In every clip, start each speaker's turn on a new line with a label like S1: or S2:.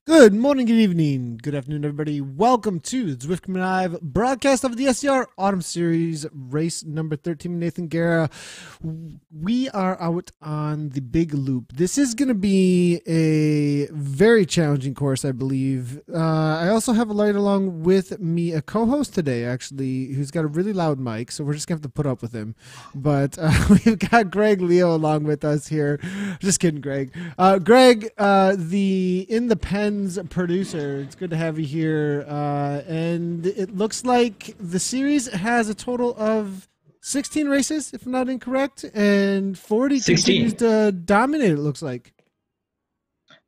S1: Good morning, good evening, good afternoon, everybody. Welcome to the Zwift Live broadcast of the SZR Autumn Series, race number 13. Nathan Guerra. We are out on the big loop. This is going to be a very challenging course, I believe. I also have a light along with me, a co-host today, actually, who's got a really loud mic, so we're just going to have to put up with him. But we've got Greg Leo along with us here. Just kidding, Greg. Greg, the In the Pen producer, it's good to have you here, and it looks like the series has a total of 16 races, if I'm not incorrect, and 40 continues to dominate, it looks like.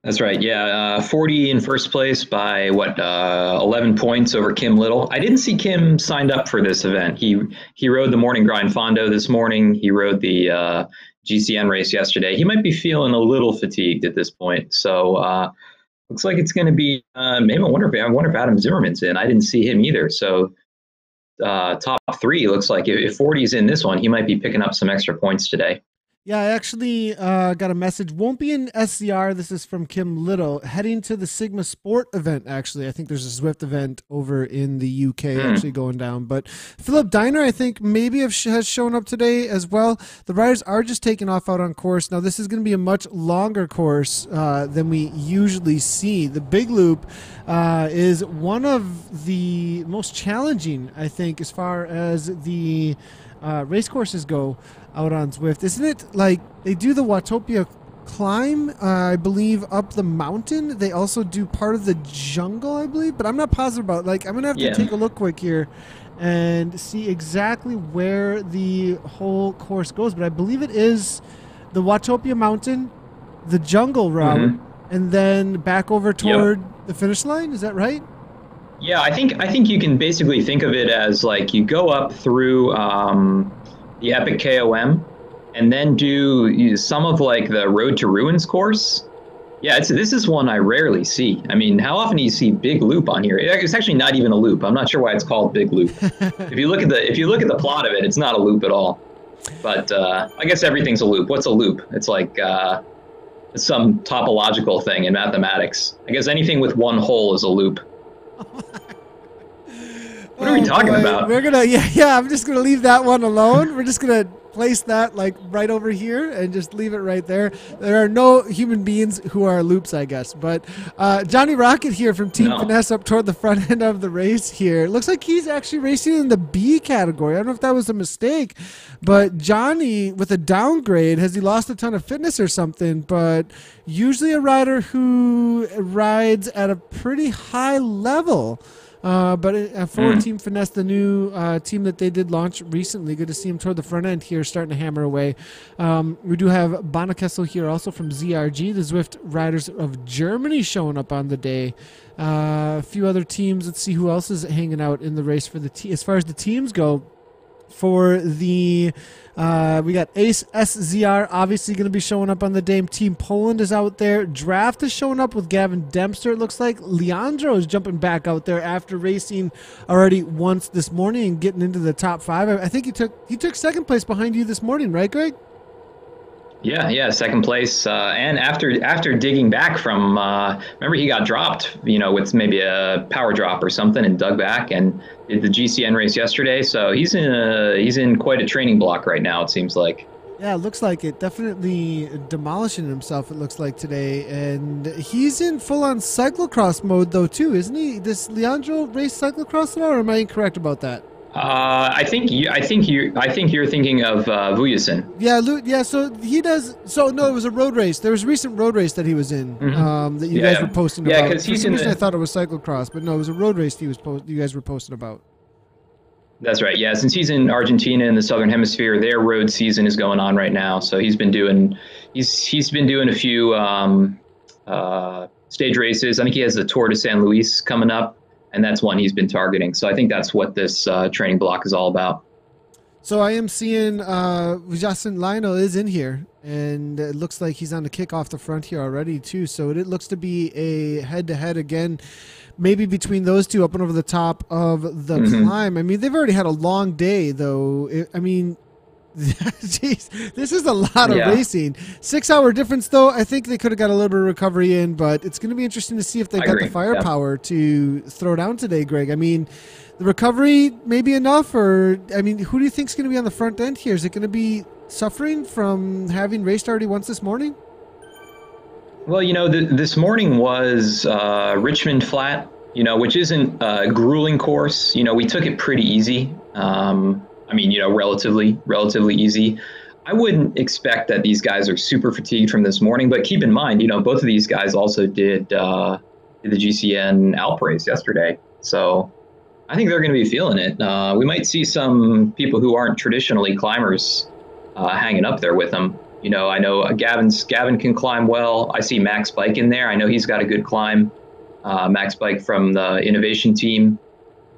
S2: That's right. Yeah. 40 in first place by 11 points over Kim Little. I didn't see Kim signed up for this event. He rode the morning grind Fondo this morning. He rode the GCN race yesterday. He might be feeling a little fatigued at this point. So, looks like it's going to be. Maybe I wonder if Adam Zimmerman's in. I didn't see him either. So top three looks like if 40's in this one, he might be picking up some extra points today.
S1: Yeah, I actually got a message. Won't be in SZR. This is from Kim Little. Heading to the Sigma Sport event, actually. I think there's a Zwift event over in the UK actually going down. But Philip Diner, I think, maybe has shown up today as well. The riders are just taking off out on course. Now, this is going to be a much longer course than we usually see. The Big Loop is one of the most challenging, I think, as far as the race courses go out on Zwift. Isn't it like they do the Watopia climb, I believe, up the mountain? They also do part of the jungle, I believe, but I'm not positive about it. Like, I'm going to have to take a look quick here and see exactly where the whole course goes, but I believe it is the Watopia mountain, the jungle route, and then back over toward the finish line. Is that right?
S2: Yeah, I think you can basically think of it as like you go up through the Epic KOM and then do some of like the Road to Ruins course. Yeah, this is one I rarely see. I mean, how often do you see Big Loop on here? It's actually not even a loop. I'm not sure why it's called Big Loop. If you look at the plot of it, it's not a loop at all. But I guess everything's a loop. What's a loop? It's like some topological thing in mathematics. I guess anything with one hole is a loop. What are we talking about?
S1: We're gonna I'm just gonna leave that one alone. We're just gonna place that like right over here and just leave it right there. There are no human beings who are loops, I guess. But Johnny Rocket here from Team Finesse up toward the front end of the race here. Looks like he's actually racing in the B category. I don't know if that was a mistake, but Johnny with a downgrade, has he lost a ton of fitness or something? But usually a rider who rides at a pretty high level. But for Team Finesse, the new team that they did launch recently, good to see him toward the front end here, starting to hammer away. We do have Bonakessel here also from ZRG, the Zwift Riders of Germany, showing up on the day. A few other teams. Let's see who else is hanging out in the race for the as far as the teams go. For the we got Ace SZR obviously going to be showing up on the day. Team Poland is out there. Draft is showing up with Gavin Dempster, it looks like. Leandro is jumping back out there after racing already once this morning and getting into the top 5. I think he took second place behind you this morning, right, Greg?
S2: Yeah, second place. And after digging back from, remember he got dropped, with maybe a power drop or something, and dug back and did the GCN race yesterday. So he's in quite a training block right now, it seems like.
S1: Yeah, it looks like it. Definitely demolishing himself, it looks like, today. And he's in full-on cyclocross mode, though, too, isn't he? Does Leandro race cyclocross at all, or am I incorrect about that?
S2: I think you're thinking of Vujasin.
S1: Yeah. So he does. So no, it was a road race. There was a recent road race that he was in that you guys were posting about.
S2: Yeah, because he's in.
S1: I thought it was cyclocross, but no, it was a road race. You guys were posting about.
S2: That's right. Yeah, since he's in Argentina in the Southern Hemisphere, their road season is going on right now. So he's been doing a few stage races. I think he has the Tour de San Luis coming up. And that's one he's been targeting. So I think that's what this training block is all about.
S1: So I am seeing Jason Lionel is in here, and it looks like he's on the kick off the front here already, too. So it looks to be a head-to-head again, maybe between those two up and over the top of the climb. I mean, they've already had a long day, though. Jeez, this is a lot of
S2: Yeah.
S1: racing. 6 hour difference, though. I think they could have got a little bit of recovery in, but it's going to be interesting to see if they've
S2: I
S1: got
S2: agree.
S1: the firepower to throw down today, Greg. I mean, the recovery may be enough, or, I mean, who do you think is going to be on the front end here? Is it going to be suffering from having raced already once this morning?
S2: Well, this morning was Richmond Flat, which isn't a grueling course. We took it pretty easy. I mean, relatively easy. I wouldn't expect that these guys are super fatigued from this morning, but keep in mind, both of these guys also did the GCN Alp race yesterday. So I think they're going to be feeling it. We might see some people who aren't traditionally climbers hanging up there with them. I know Gavin can climb well. I see Max Bike in there. I know he's got a good climb. Max Bike from the innovation team.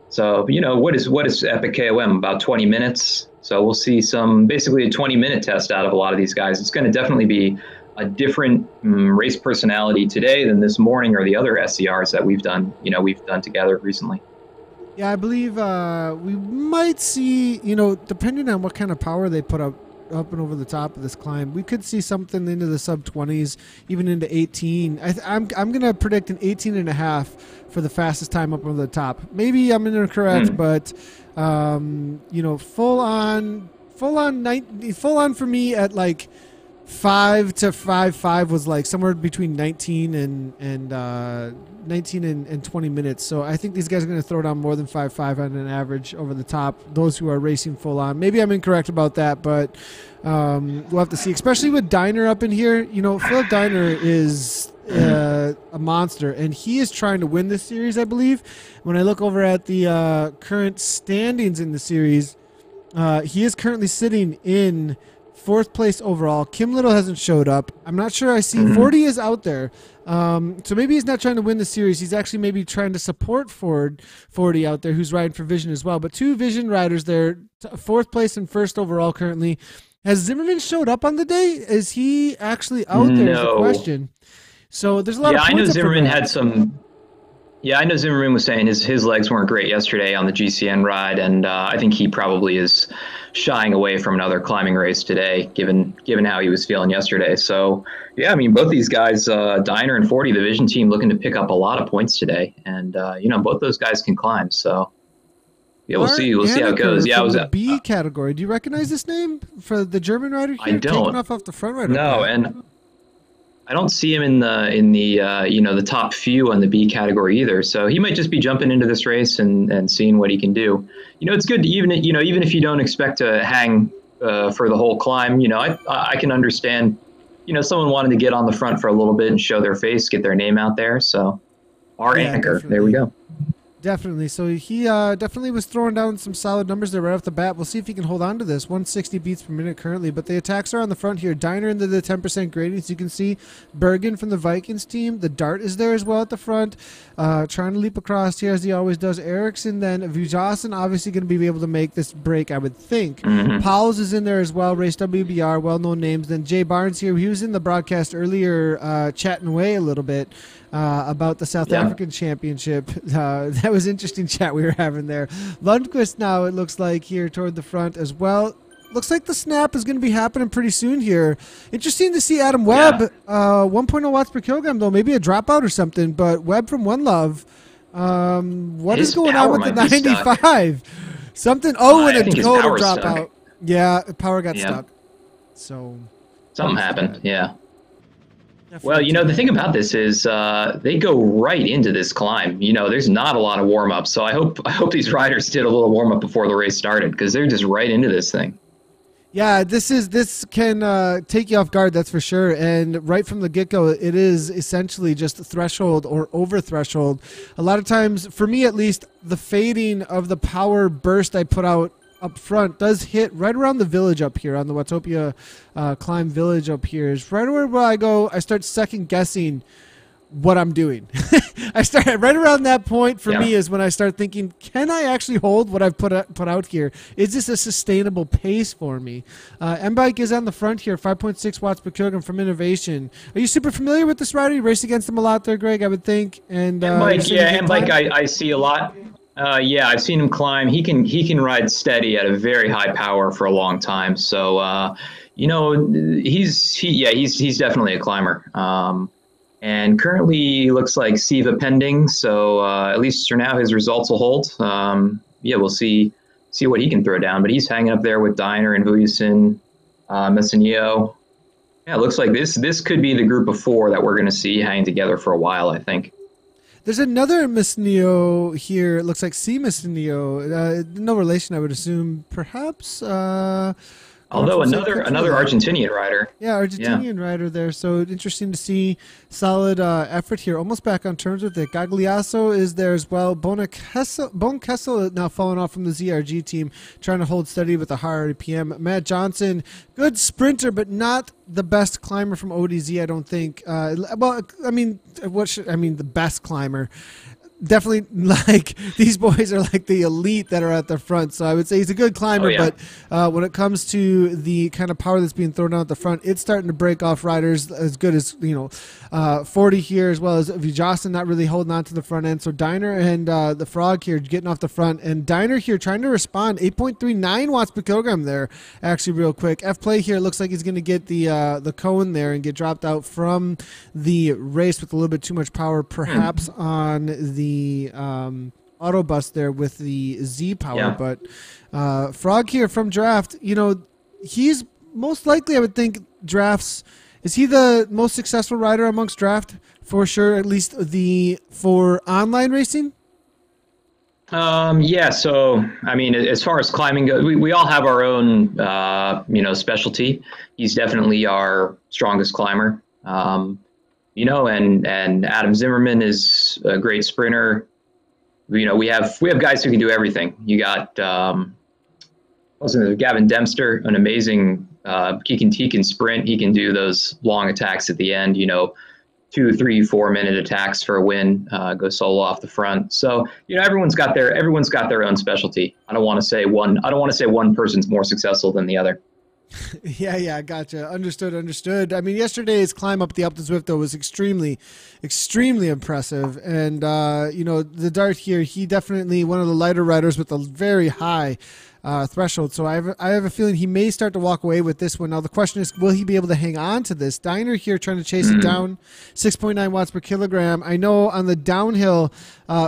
S2: So, what is Epic KOM? About 20 minutes. So we'll see basically a 20-minute test out of a lot of these guys. It's going to definitely be a different race personality today than this morning or the other SZRs that we've done together recently.
S1: Yeah, I believe we might see, depending on what kind of power they put up and over the top of this climb, we could see something into the sub 20s, even into 18. I'm going to predict an 18 and a half for the fastest time up over the top. Maybe I'm incorrect, but full on for me at like 5 to 5.5 was like somewhere between 19 and 20 minutes. So I think these guys are going to throw down more than 5.5 on an average over the top, those who are racing full on. Maybe I'm incorrect about that, but we'll have to see, especially with Diner up in here. Philip Diner is a monster, and he is trying to win this series, I believe. When I look over at the current standings in the series, he is currently sitting in 4th place overall. Kim Little hasn't showed up. I'm not sure. I see 40 is out there. So maybe he's not trying to win the series. He's actually maybe trying to support 40 out there, who's riding for Vision as well. But 2 Vision riders there, 4th place and 1st overall currently. Has Zimmerman showed up on the day? Is he actually out there?
S2: No.
S1: Is the question. So there's a lot of points.
S2: I know Zimmerman had some. Yeah, I know Zimmerman was saying his legs weren't great yesterday on the GCN ride, and I think he probably is shying away from another climbing race today, given how he was feeling yesterday. So, yeah, I mean, both these guys, Diner and 40, the Vision team, looking to pick up a lot of points today, and both those guys can climb. So, yeah, we'll see. We'll see how it goes. Yeah, it was
S1: the B category. Do you recognize this name for the German rider here?
S2: I don't.
S1: Taking off the front rider.
S2: No, and I don't see him in the top few on the B category either. So he might just be jumping into this race and seeing what he can do. It's good to, even if you don't expect to hang for the whole climb. I can understand. Someone wanted to get on the front for a little bit and show their face, get their name out there. So our anchor, definitely. There we go.
S1: Definitely. So he definitely was throwing down some solid numbers there right off the bat. We'll see if he can hold on to this. 160 beats per minute currently, but the attacks are on the front here. Diner into the 10% gradings. You can see Bergen from the Vikings team. The Dart is there as well at the front, trying to leap across here as he always does. Eriksson, then Vujasin obviously going to be able to make this break, I would think. Powell's is in there as well. Race WBR, well-known names. Then Jay Barnes here. He was in the broadcast earlier chatting away a little bit about the South African Championship. That was interesting chat we were having there. Lundqvist now, it looks like, here toward the front as well. Looks like the snap is going to be happening pretty soon here. Interesting to see Adam Webb, 1.0 watts per kilogram, though. Maybe a dropout or something, but Webb from One Love. What is going on with the 95? Something. Oh, and a total dropout. Yeah, power got stuck. So
S2: something happened, yeah. Well, the thing about this is they go right into this climb. There's not a lot of warm-up, so I hope these riders did a little warm-up before the race started, because they're just right into this thing.
S1: Yeah, this can take you off guard, that's for sure. And right from the get-go, it is essentially just threshold or over threshold. A lot of times, for me at least, the fading of the power burst I put out up front does hit right around the village up here on the Watopia climb village up here. Is right where I go, I start second guessing what I'm doing. I start right around that point for me is when I start thinking, can I actually hold what I've put out here? Is this a sustainable pace for me? M-Bike is on the front here, 5.6 watts per kilogram from Innovation. Are you super familiar with this rider? You race against him a lot there, Greg, I would think. And
S2: M-Bike, I see a lot. Yeah, I've seen him climb. He can ride steady at a very high power for a long time. So he's definitely a climber. And currently looks like Siva pending. So at least for now, his results will hold. Yeah, we'll see what he can throw down. But he's hanging up there with Diner and Vujasin, Messineo. Yeah, it looks like this could be the group of four that we're going to see hanging together for a while, I think.
S1: There's another Miss Neo here. It looks like C Miss Neo. No relation, I would assume. Perhaps.
S2: Although another Argentinian rider.
S1: Yeah, Argentinian rider there. So interesting to see solid effort here. Almost back on terms with it. Gagliasso is there as well. Bone Kessel now falling off from the ZRG team, trying to hold steady with a higher RPM. Matt Johnson, good sprinter, but not the best climber from ODZ, I don't think. Well, I mean, the best climber. Definitely, like, these boys are like the elite that are at the front. So I would say he's a good climber, but when it comes to the kind of power that's being thrown out at the front, it's starting to break off riders as good as 40 here, as well as Vujasin not really holding on to the front end. So Diner and the Frog here getting off the front, and Diner here trying to respond. 8.39 watts per kilogram there, actually, real quick. F Play here looks like he's going to get the cone there and get dropped out from the race with a little bit too much power, perhaps on the auto bus there with the Z power. Yeah. But Frog here from Draft, he's most likely, I would think, Draft's, is he the most successful rider amongst Draft for sure, at least for online racing?
S2: Yeah, so I mean, as far as climbing goes, we all have our own specialty. He's definitely our strongest climber. And Adam Zimmerman is a great sprinter. We have guys who can do everything. You got Gavin Dempster, an amazing he can sprint. He can do those long attacks at the end. 2, 3, 4 minute attacks for a win. Go solo off the front. So everyone's got their own specialty. I don't want to say one person's more successful than the other.
S1: Yeah, gotcha. Understood. I mean, yesterday's climb up the Upton Zwift, though, was extremely, extremely impressive. And, the Dart here, he definitely one of the lighter riders with a very high threshold. So I have a feeling he may start to walk away with this one. Now, the question is, will he be able to hang on to this? Diner here trying to chase it down, 6.9 watts per kilogram. I know on the downhill,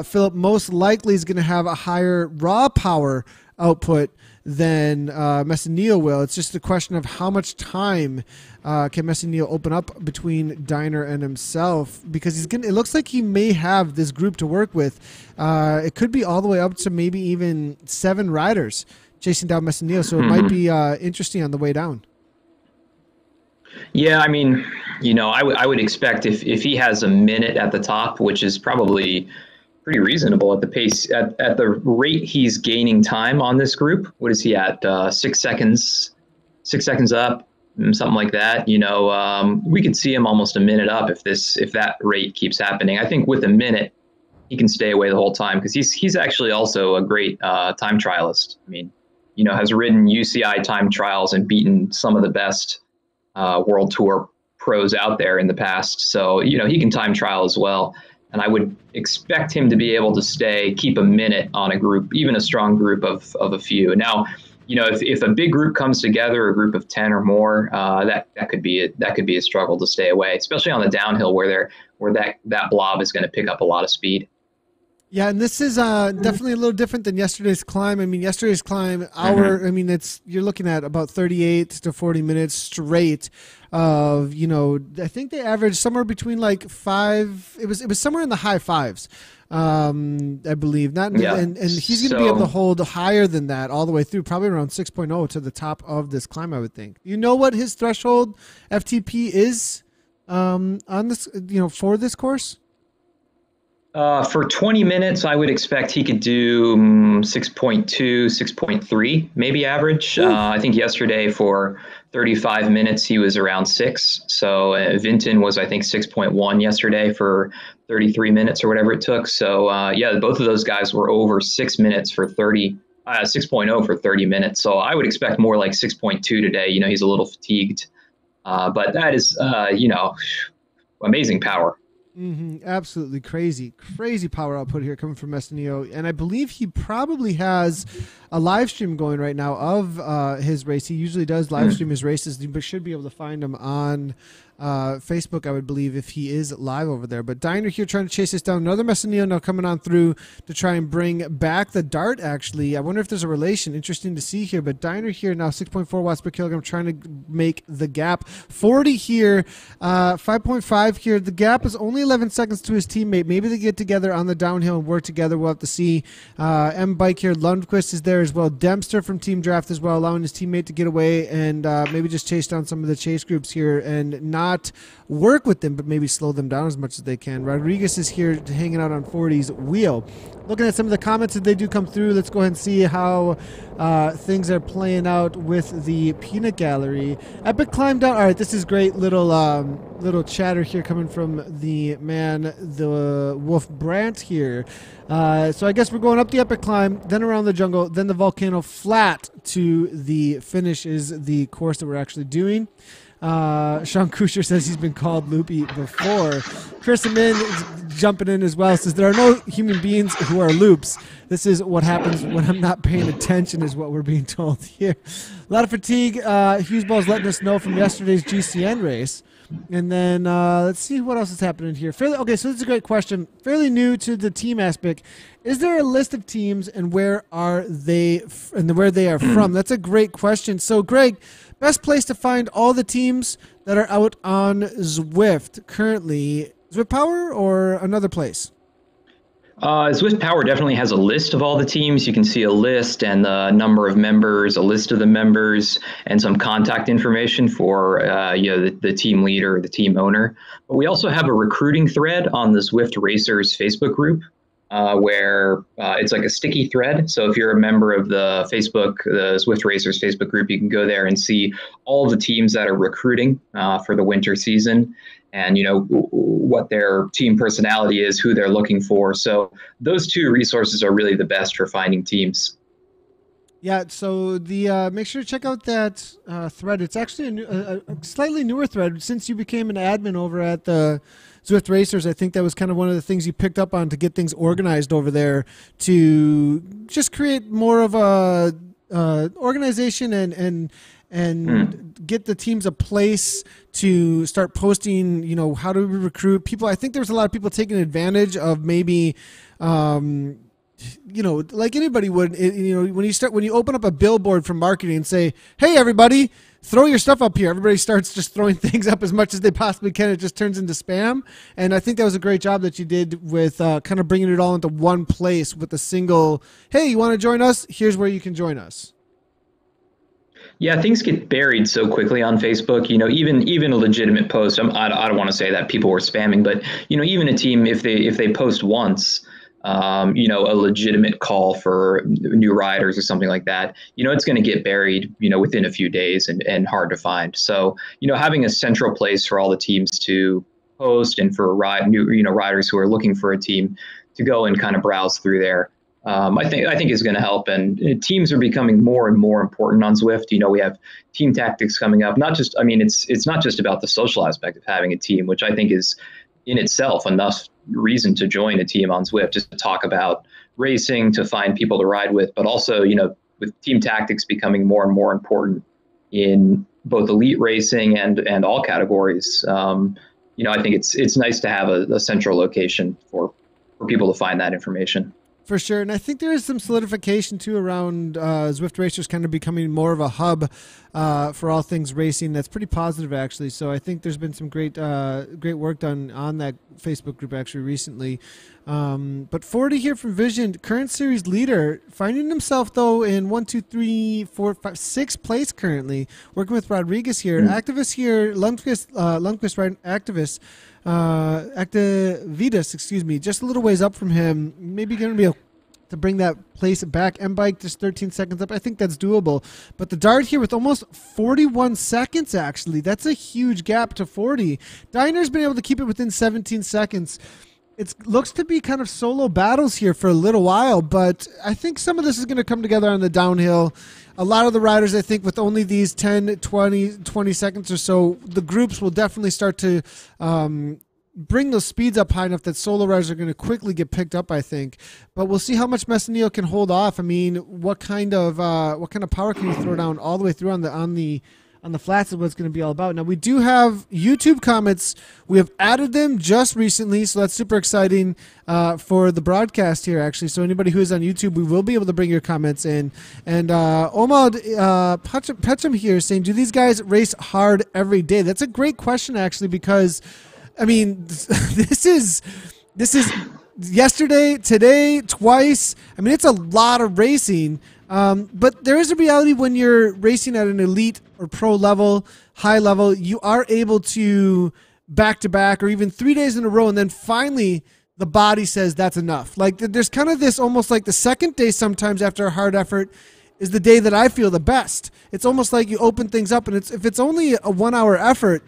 S1: Philip most likely is going to have a higher raw power output than Messineo will. It's just a question of how much time can Messineo open up between Diner and himself, because it looks like he may have this group to work with. It could be all the way up to maybe even 7 riders chasing down Messineo, so it might be interesting on the way down.
S2: Yeah, I mean, I would expect if he has a minute at the top, which is probably pretty reasonable at the pace, at the rate he's gaining time on this group. What is he at? 6 seconds up, something like that. We could see him almost a minute up if that rate keeps happening. I think with a minute, he can stay away the whole time, because he's actually also a great time trialist. I mean, has ridden UCI time trials and beaten some of the best World Tour pros out there in the past. So, he can time trial as well. And I would expect him to be able to keep a minute on a group, even a strong group of a few. Now, if a big group comes together, a group of 10 or more, that could be a struggle to stay away, especially on the downhill where that blob is going to pick up a lot of speed.
S1: Yeah, and this is definitely a little different than yesterday's climb. I mean, yesterday's climb, you're looking at about 38 to 40 minutes straight of, I think they averaged somewhere between like 5. It was somewhere in the high 5s, I believe. And he's going to be able to hold higher than that all the way through, probably around 6.0 to the top of this climb, I would think. You know what his threshold FTP is on this, for this course?
S2: For 20 minutes, I would expect he could do 6.2, 6.3, maybe average. I think yesterday for 35 minutes, he was around 6. So Vinton was, I think, 6.1 yesterday for 33 minutes or whatever it took. So, both of those guys were over 6 minutes for 6.0 for 30 minutes. So I would expect more like 6.2 today. He's a little fatigued. But that is, amazing power.
S1: Absolutely crazy power output here coming from Messineo, and I believe he probably has a live stream going right now of his race. He usually does live stream his races. You should be able to find him on Facebook, I would believe, if he is live over there. But Diner here trying to chase this down. Another Messineo now coming on through to try and bring back the Dart, actually. I wonder if there's a relation. Interesting to see here. But Diner here now 6.4 watts per kilogram trying to make the gap. 40 here, 5.5 here. The gap is only 11 seconds to his teammate. Maybe they get together on the downhill and work together. We'll have to see. M-Bike here. Lundqvist is there as well. Dempster from Team Draft as well, allowing his teammate to get away and maybe just chase down some of the chase groups here and not work with them, but maybe slow them down as much as they can. Rodriguez is here hanging out on 40's wheel. Looking at some of the comments that they do come through, let's go ahead and see how things are playing out with the peanut gallery. Epic climb down. All right, this is great little chatter here coming from the man, the Wolf Brandt here. So I guess we're going up the epic climb, then around the jungle, then the volcano flat to the finish is the course that we're actually doing. Sean Kusher says he's been called loopy before. Chris Amin is jumping in as well, says there are no human beings who are loops. This is what happens when I'm not paying attention is what we're being told here. A lot of fatigue. Hughesball's letting us know from yesterday's GCN race. And then let's see what else is happening here. Okay, so this is a great question. Fairly new to the team aspect. Is there a list of teams and where are they where they are from? That's a great question. So, Greg, best place to find all the teams that are out on Zwift currently, Zwift Power or another place?
S2: Zwift Power definitely has a list of all the teams. You can see a list and the number of members, a list of the members, and some contact information for the team leader, the team owner. But we also have a recruiting thread on the Zwift Racers Facebook group where it's like a sticky thread. So if you're a member of the Zwift Racers Facebook group, you can go there and see all the teams that are recruiting for the winter season. And, what their team personality is, who they're looking for. So those two resources are really the best for finding teams.
S1: Yeah, so the make sure to check out that thread. It's actually a slightly newer thread. Since you became an admin over at the Zwift Racers, I think that was kind of one of the things you picked up on to get things organized over there to just create more of a organization and get the teams a place to start posting, how do we recruit people? I think there's a lot of people taking advantage of maybe, like anybody would, when you open up a billboard for marketing and say, hey, everybody, throw your stuff up here. Everybody starts just throwing things up as much as they possibly can. It just turns into spam. And I think that was a great job that you did with kind of bringing it all into one place with a single, hey, you want to join us? Here's where you can join us.
S2: Yeah, things get buried so quickly on Facebook. Even a legitimate post. I don't want to say that people were spamming, but even a team, if they post once, a legitimate call for new riders or something like that, it's going to get buried, within a few days and hard to find. So, having a central place for all the teams to post and for riders who are looking for a team to go and kind of browse through there. I think is going to help, and teams are becoming more and more important on Zwift. We have team tactics coming up. It's not just about the social aspect of having a team, which I think is in itself enough reason to join a team on Zwift, just to talk about racing, to find people to ride with, but also, with team tactics becoming more and more important in both elite racing and all categories. I think it's nice to have a central location for people to find that information.
S1: For sure. And I think there is some solidification, too, around Zwift Racers kind of becoming more of a hub for all things racing. That's pretty positive, actually. So I think there's been some great work done on that Facebook group, actually, recently. But 40 here from Vision, current series leader, finding himself, though, in 6th place currently, working with Rodriguez here. Activist here, Lundqvist, right? Activist. Activitas, just a little ways up from him. Maybe going to be able to bring that place back. M-Bike just 13 seconds up. I think that's doable. But the Dart here with almost 41 seconds, actually. That's a huge gap to 40. Diner's been able to keep it within 17 seconds. It looks to be kind of solo battles here for a little while, but I think some of this is going to come together on the downhill. A lot of the riders, I think, with only these 10, 20 seconds or so, the groups will definitely start to bring those speeds up high enough that solo riders are going to quickly get picked up, I think. But we'll see how much Messineo can hold off. I mean, what kind of power can you throw down all the way through on the flats is what it's going to be all about. Now, we do have YouTube comments. We have added them just recently, so that's super exciting for the broadcast here, actually. So anybody who is on YouTube, we will be able to bring your comments in. And Omad Petcham here is saying, do these guys race hard every day? That's a great question, actually, because, I mean, this is yesterday, today, twice. I mean, it's a lot of racing. But there is a reality when you're racing at an elite or pro level, high level, you are able to back-to-back or even 3 days in a row, and then finally the body says that's enough. Like there's kind of this almost like the second day sometimes after a hard effort is the day that I feel the best. It's almost like you open things up, and if it's only a 1 hour effort,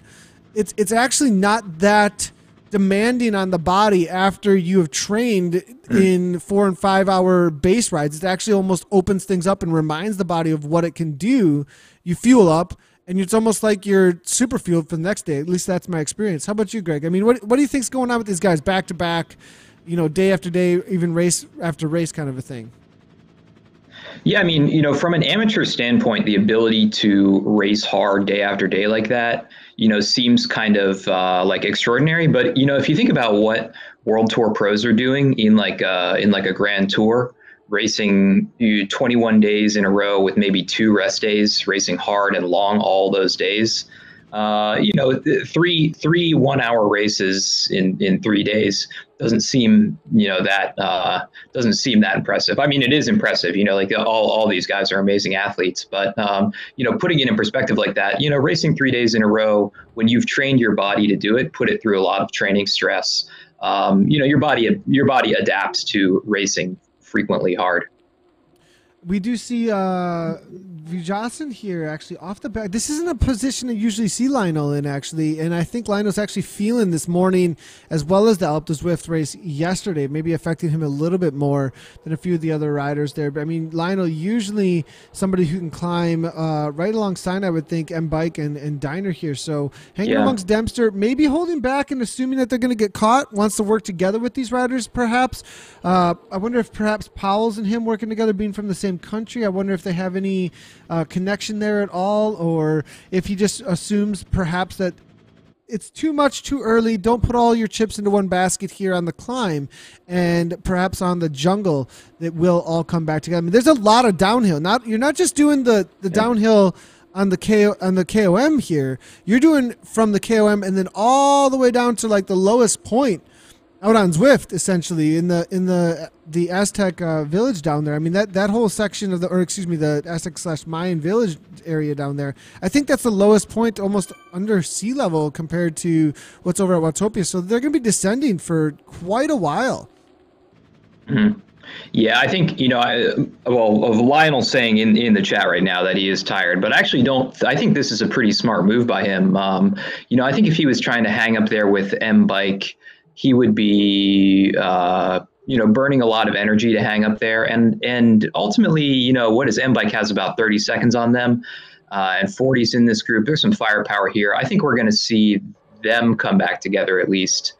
S1: it's actually not that demanding on the body after you have trained in 4 and 5 hour base rides. It actually almost opens things up and reminds the body of what it can do. You fuel up, and it's almost like you're super fueled for the next day. At least that's my experience. How about you, Greg? I mean, what do you think's going on with these guys back to back, day after day, even race after race kind of a thing?
S2: Yeah, I mean, from an amateur standpoint, the ability to race hard day after day like that, seems kind of like extraordinary. But, if you think about what World Tour pros are doing in like a Grand Tour, racing 21 days in a row with maybe 2 rest days, racing hard and long all those days, three 1 hour races in 3 days doesn't seem doesn't seem that impressive. I mean, it is impressive, like all these guys are amazing athletes, but putting it in perspective like that, racing 3 days in a row when you've trained your body to do it, put it through a lot of training stress, your body adapts to racing frequently hard.
S1: We do see Vijayasinghe here actually off the back. This isn't a position that you usually see Lionel in, actually, and I think Lionel's actually feeling this morning as well as the Alpe d'Huez Zwift race yesterday, maybe affecting him a little bit more than a few of the other riders there. But I mean, Lionel usually somebody who can climb right alongside, I would think, M-Bike and Diner here. So hanging amongst Dempster, maybe holding back and assuming that they're going to get caught, wants to work together with these riders perhaps. I wonder if perhaps Powell's and him working together, being from the same country. I wonder if they have any connection there at all, or if he just assumes perhaps that it's too much too early. Don't put all your chips into one basket here on the climb, and perhaps on the jungle that will all come back together. I mean, there's a lot of downhill. You're not just doing the downhill on the KOM here. You're doing from the KOM and then all the way down to like the lowest point out on Zwift, essentially in the Aztec village down there. I mean, that whole section of the Aztec/Mayan village area down there, I think that's the lowest point, almost under sea level compared to what's over at Watopia. So they're going to be descending for quite a while.
S2: Mm-hmm. Yeah, I think, Lionel's saying in the chat right now that he is tired, but I actually I think this is a pretty smart move by him. I think if he was trying to hang up there with M-Bike, he would be, burning a lot of energy to hang up there. And ultimately, what is M-Bike has about 30 seconds on them, and 40's in this group. There's some firepower here. I think we're going to see them come back together at least.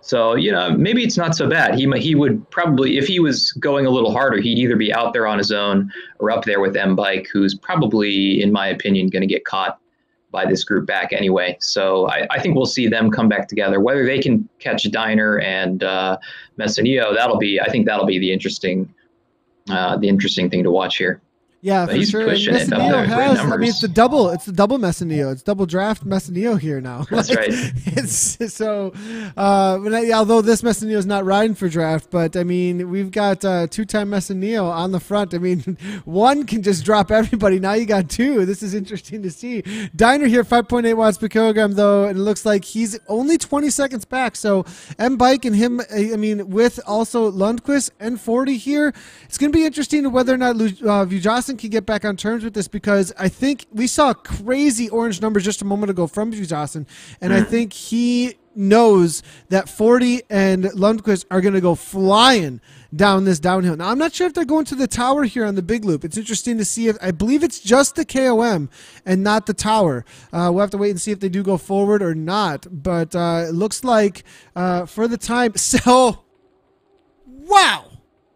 S2: So, maybe it's not so bad. He would probably, if he was going a little harder, he'd either be out there on his own or up there with M-Bike, who's probably, in my opinion, going to get caught by this group back anyway. So I think we'll see them come back together. Whether they can catch Diner and Messineo, that'll be the interesting thing to watch here.
S1: Yeah,
S2: but he's
S1: sure.
S2: pushing it up
S1: Messineo
S2: there.
S1: has, I mean, it's the double Messineo. It's double draft Messineo here now.
S2: That's right.
S1: It's so, although this Messineo is not riding for draft, but I mean, we've got 2-time Messineo on the front. I mean, one can just drop everybody. Now you got 2. This is interesting to see. Diner here, 5.8 watts per kilogram, though, and it looks like he's only 20 seconds back. So M-Bike and him, I mean, with also Lundqvist and 40 here, it's going to be interesting whether or not Vijayasinghe can get back on terms with this, because I think we saw crazy orange numbers just a moment ago from Vijayasinghe, and I think he knows that 40 and Lundqvist are going to go flying down this downhill. Now, I'm not sure if they're going to the tower here on the big loop. It's interesting to see if, I believe it's just the KOM and not the tower. We'll have to wait and see if they do go forward or not. But it looks like for the time, so, wow,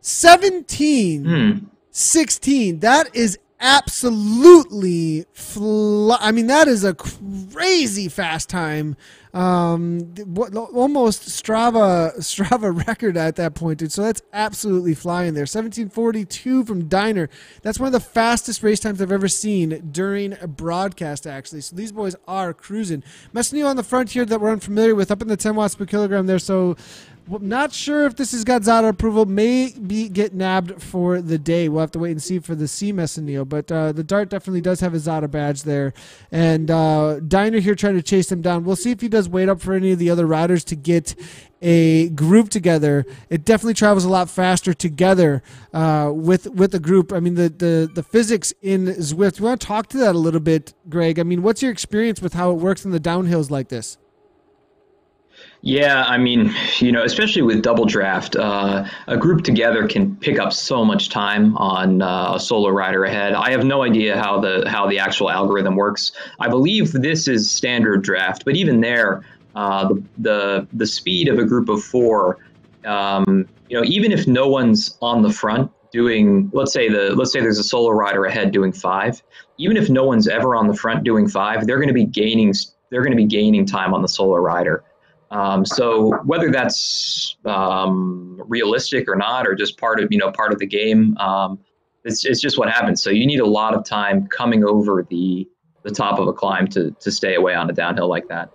S1: 17-16. That is absolutely I mean, that is a crazy fast time. Almost Strava record at that point, dude. So that's absolutely flying there. 17:42 from Diner. That's one of the fastest race times I've ever seen during a broadcast, actually. So these boys are cruising. Messineo on the front here that we're unfamiliar with, up in the 10 watts per kilogram there. So not sure if this has got ZADA approval. May get nabbed for the day. We'll have to wait and see for the C Messineo. But the Dart definitely does have a ZADA badge there. And Diner here trying to chase him down. We'll see if he does wait up for any of the other riders to get a group together. It definitely travels a lot faster together with a group. I mean, the physics in Zwift. You want to talk to that a little bit, Greg? I mean, what's your experience with how it works in the downhills like this?
S2: Yeah, I mean, you know, especially with double draft, a group together can pick up so much time on a solo rider ahead. I have no idea how the actual algorithm works. I believe this is standard draft, but even there, the speed of a group of four, you know, even if no one's on the front doing, let's say there's a solo rider ahead doing 5, even if no one's ever on the front doing 5, they're going to be gaining time on the solo rider. So whether that's realistic or not, or just part of the game, it's just what happens. So you need a lot of time coming over the top of a climb to stay away on a downhill like that.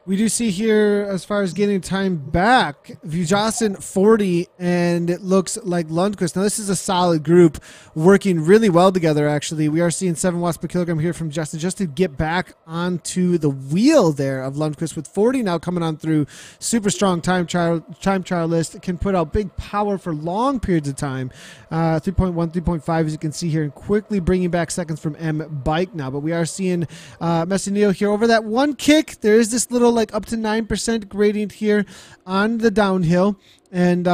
S1: We do see here, as far as getting time back, Vujasin 40, and it looks like Lundqvist. Now, this is a solid group working really well together, actually. We are seeing 7 watts per kilogram here from Justin just to get back onto the wheel there of Lundqvist, with 40 now coming on through. Super strong time trial list. Can put out big power for long periods of time. 3.1, 3.5, as you can see here, and quickly bringing back seconds from M Bike now. But we are seeing Messineo here over that one kick. There is this little like up to 9% gradient here on the downhill, and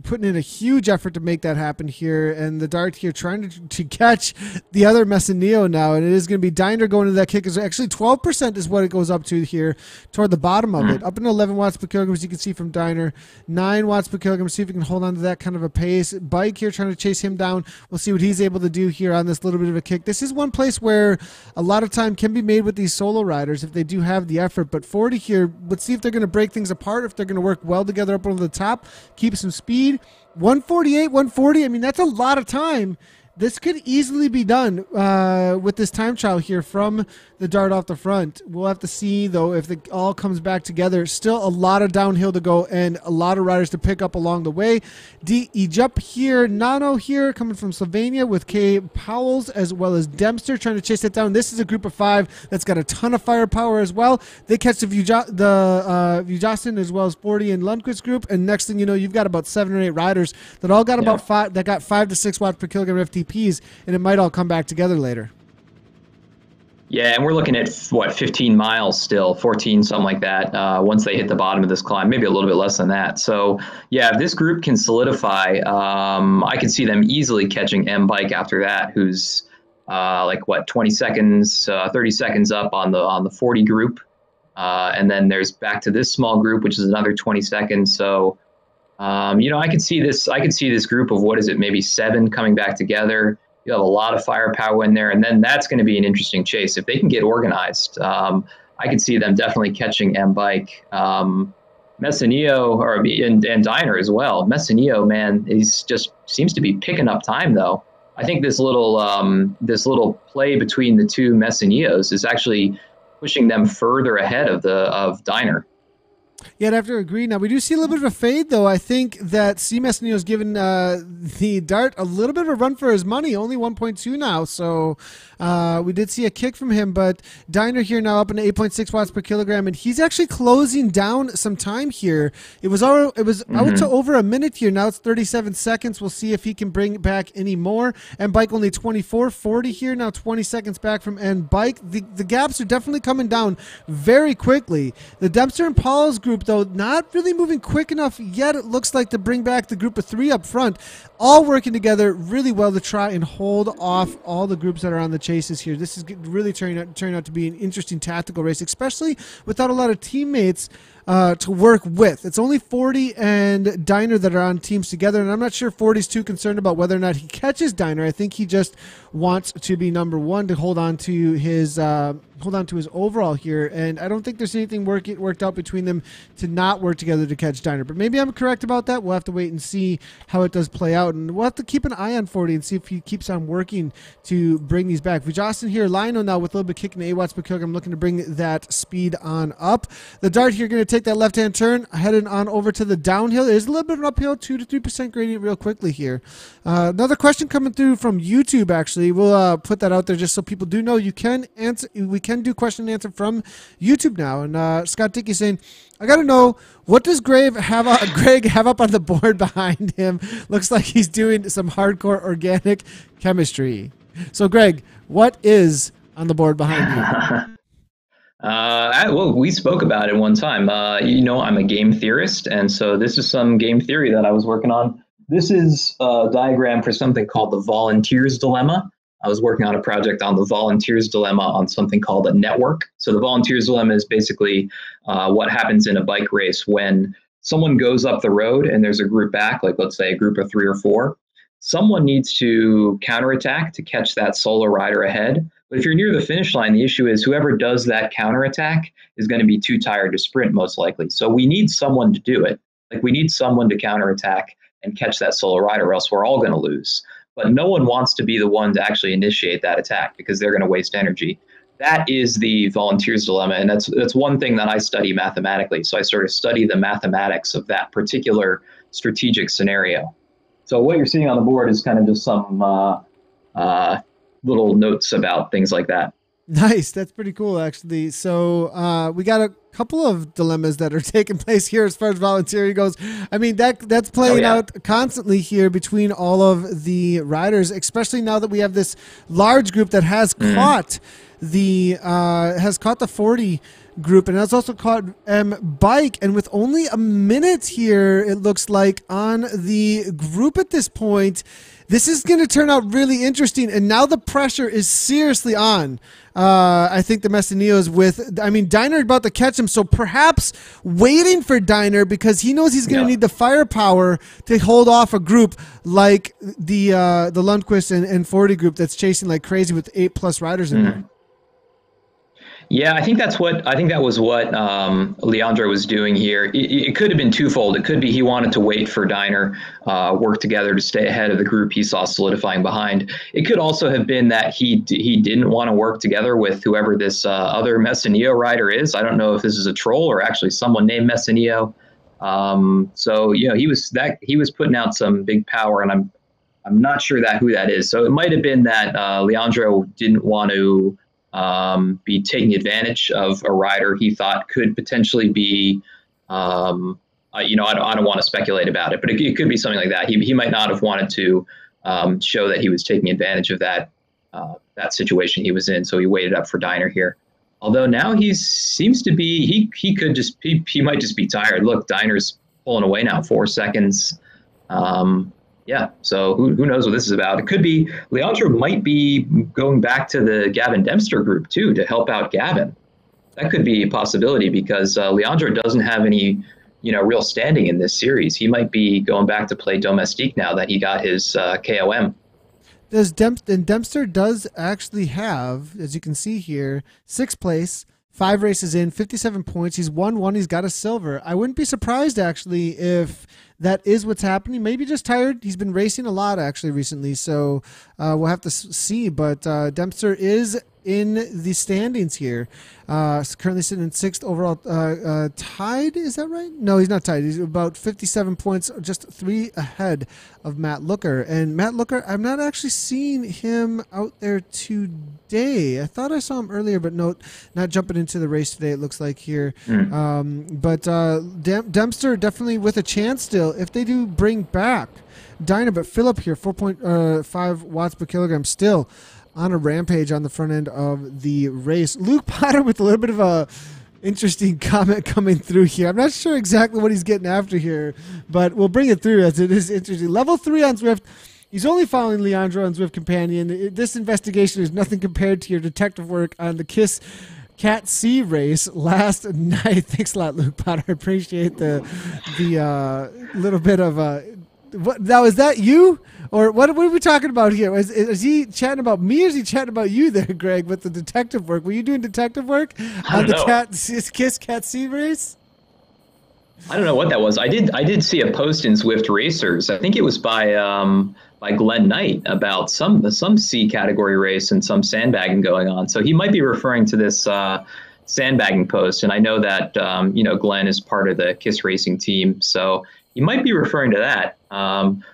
S1: putting in a huge effort to make that happen here. And the Dart here trying to catch the other Messineo now, and it is going to be Diner going to that kick. Is actually 12% is what it goes up to here toward the bottom of it, up in 11 watts per kilogram, as you can see from Diner. 9 watts per kilogram. See if we can hold on to that kind of a pace. Bike here trying to chase him down. We'll see what he's able to do here on this little bit of a kick. This is one place where a lot of time can be made with these solo riders if they do have the effort. But 40 here, let's see if they're going to break things apart, if they're going to work well together up over the top, keep some speed. 148, 140, I mean, that's a lot of time. This could easily be done with this time trial here from the Dart off the front. We'll have to see, though, if it all comes back together. Still a lot of downhill to go and a lot of riders to pick up along the way. Egypt here, Nano here, coming from Slovenia with K. Powells, as well as Dempster trying to chase it down. This is a group of 5 that's got a ton of firepower as well. They catch the Vujasin as well as 40 and Lundqvist group, and next thing you know, you've got about 7 or 8 riders that all got about 5 to 6 watts per kilogram FTPs, and it might all come back together later.
S2: Yeah, and we're looking at, what, 15 miles still, 14, something like that, once they hit the bottom of this climb, maybe a little bit less than that. So, yeah, if this group can solidify, I can see them easily catching M Bike after that, who's like, what, 20 seconds, 30 seconds up on the 40 group. And then there's back to this small group, which is another 20 seconds. So, you know, I could see this group of, what is it, maybe 7 coming back together. You have a lot of firepower in there, and then that's going to be an interesting chase if they can get organized. I could see them definitely catching M Bike, Messineo, and Diner as well. Messineo, man, he's just seems to be picking up time though. I think this little play between the two Messineos is actually pushing them further ahead of Diner.
S1: Yeah, I'd have to agree. Now, we do see a little bit of a fade, though. I think that C. Messinio's given the Dart a little bit of a run for his money, only 1.2 now. So we did see a kick from him, but Diner here now up into 8.6 watts per kilogram, and he's actually closing down some time here. It was out to over a minute here. Now it's 37 seconds. We'll see if he can bring back any more. And Bike only 24:40 here. Now 20 seconds back from End Bike. The gaps are definitely coming down very quickly. The Dempster and Paul's group, though, not really moving quick enough yet, it looks like, to bring back the group of three up front, all working together really well to try and hold off all the groups that are on the chases here. This is really turning out to be an interesting tactical race, especially without a lot of teammates to work with. It's only 40 and Diner that are on teams together, and I'm not sure 40's too concerned about whether or not he catches Diner. I think he just wants to be number one to hold on to his overall here, and I don't think there's anything worked out between them to not work together to catch Diner. But maybe I'm correct about that. We'll have to wait and see how it does play out, and we'll have to keep an eye on 40 and see if he keeps on working to bring these back. Vujastin here, Lionel now with a little bit kicking 8 watts per kilogram, looking to bring that speed on up. The Dart here going to take that left-hand turn, heading on over to the downhill. There's a little bit of an uphill, 2 to 3% gradient real quickly here. Another question coming through from YouTube, actually. We'll put that out there just so people do know you can answer. We can do question and answer from YouTube now. And Scott Dickey saying, I got to know, what does Greg have up on the board behind him? Looks like he's doing some hardcore organic chemistry. So, Greg, what is on the board behind you?
S2: Well, we spoke about it one time. I'm a game theorist, and so this is some game theory that I was working on. This is a diagram for something called the Volunteer's Dilemma. I was working on a project on the Volunteer's Dilemma on something called a network. So the Volunteer's Dilemma is basically what happens in a bike race when someone goes up the road and there's a group back, like let's say a group of 3 or 4. Someone needs to counterattack to catch that solo rider ahead. But if you're near the finish line, the issue is whoever does that counterattack is going to be too tired to sprint, most likely. So we need someone to do it. Like, we need someone to counterattack and catch that solo rider, or else we're all going to lose. But no one wants to be the one to actually initiate that attack because they're going to waste energy. That is the Volunteer's Dilemma, and that's one thing that I study mathematically. So I sort of study the mathematics of that particular strategic scenario. So what you're seeing on the board is kind of just some little notes about things like that.
S1: Nice. That's pretty cool, actually. So we got a couple of dilemmas that are taking place here as far as volunteering goes. I mean, that's playing out constantly here between all of the riders, especially now that we have this large group that has caught the 40 group, and has also caught Bike. And with only a minute here, it looks like, on the group at this point, this is going to turn out really interesting. And now the pressure is seriously on. I think the Messinios Diner about to catch him, so perhaps waiting for Diner because he knows he's going to need the firepower to hold off a group like the Lundqvist and 40 group that's chasing like crazy with 8+ riders in there.
S2: Yeah, I think that was what Leandro was doing here. It could have been twofold. It could be he wanted to wait for Diner, work together to stay ahead of the group he saw solidifying behind. It could also have been that he didn't want to work together with whoever this other Messinio rider is. I don't know if this is a troll or actually someone named Messinio. So he was putting out some big power, and I'm not sure who that is. So it might have been that Leandro didn't want to be taking advantage of a rider he thought could potentially be, I don't want to speculate about it, but it could be something like that. He might not have wanted to show that he was taking advantage of that situation he was in, so he waited up for Diner here. Although now he seems to be, he might just be tired. Look, Diner's pulling away now, 4 seconds. Yeah, so who knows what this is about? It could be Leandro might be going back to the Gavin Dempster group too to help out Gavin. That could be a possibility because Leandro doesn't have any, real standing in this series. He might be going back to play Domestique now that he got his KOM.
S1: Dempster does actually have, as you can see here, 6th place. 5 races in, 57 points. He's won 1. He's got a silver. I wouldn't be surprised, actually, if that is what's happening. Maybe just tired. He's been racing a lot actually recently, so we'll have to see. But Dempster is in the standings here. Currently sitting in 6th overall. Tied, is that right? No, he's not tied. He's about 57 points, just 3 ahead of Matt Looker. And Matt Looker, I'm not actually seeing him out there today. I thought I saw him earlier, but no, not jumping into the race today, it looks like here. But Dempster definitely with a chance still, if they do bring back Dyna, but Phillip here, 4.5 watts per kilogram still on a rampage on the front end of the race. Luke Potter with a little bit of a interesting comment coming through here. I'm not sure exactly what he's getting after here, but we'll bring it through as it is interesting. Level 3 on Zwift. He's only following Leandro on Zwift Companion. This investigation is nothing compared to your detective work on the KISS Cat C race last night. Thanks a lot, Luke Potter. I appreciate the little bit of is that you? Or what are we talking about here? Is he chatting about me or is he chatting about you there, Greg, with the detective work? Were you doing detective work on the KISS Cat C race?
S2: I don't know what that was. I did see a post in Zwift Racers. I think it was by Glenn Knight about some C category race and some sandbagging going on. So he might be referring to this sandbagging post. And I know that Glenn is part of the KISS Racing team, so you might be referring to that.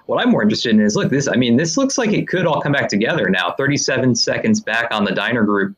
S2: What I'm more interested in is, look, this looks like it could all come back together now. 37 seconds back on the Dyner group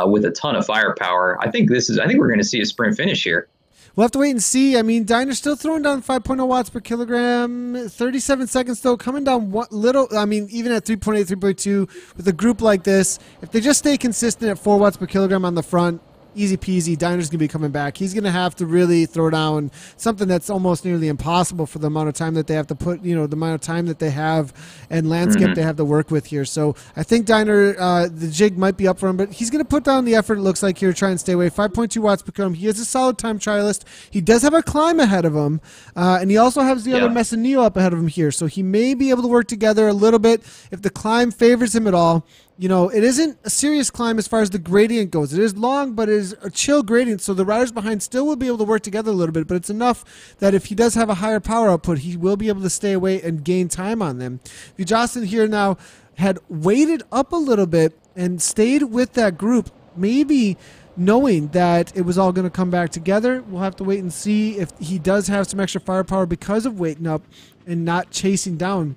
S2: with a ton of firepower. I think we're going to see a sprint finish here.
S1: We'll have to wait and see. I mean, Dyner's still throwing down 5.0 watts per kilogram. 37 seconds though, coming down what little. I mean, even at 3.8, 3.2 with a group like this, if they just stay consistent at 4 watts per kilogram on the front, easy peasy. Dyner's going to be coming back. He's going to have to really throw down something that's almost nearly impossible for the amount of time that they have to put, the amount of time that they have and landscape they have to work with here. So I think Dyner, the jig might be up for him, but he's going to put down the effort, it looks like here, try and stay away. 5.2 watts per kilogram. He is a solid time trialist. He does have a climb ahead of him, and he also has the other Messineo up ahead of him here. So he may be able to work together a little bit if the climb favors him at all. It isn't a serious climb as far as the gradient goes. It is long, but it is a chill gradient, so the riders behind still will be able to work together a little bit, but it's enough that if he does have a higher power output, he will be able to stay away and gain time on them. Jocelyn here now had waited up a little bit and stayed with that group, maybe knowing that it was all going to come back together. We'll have to wait and see if he does have some extra firepower because of waiting up and not chasing down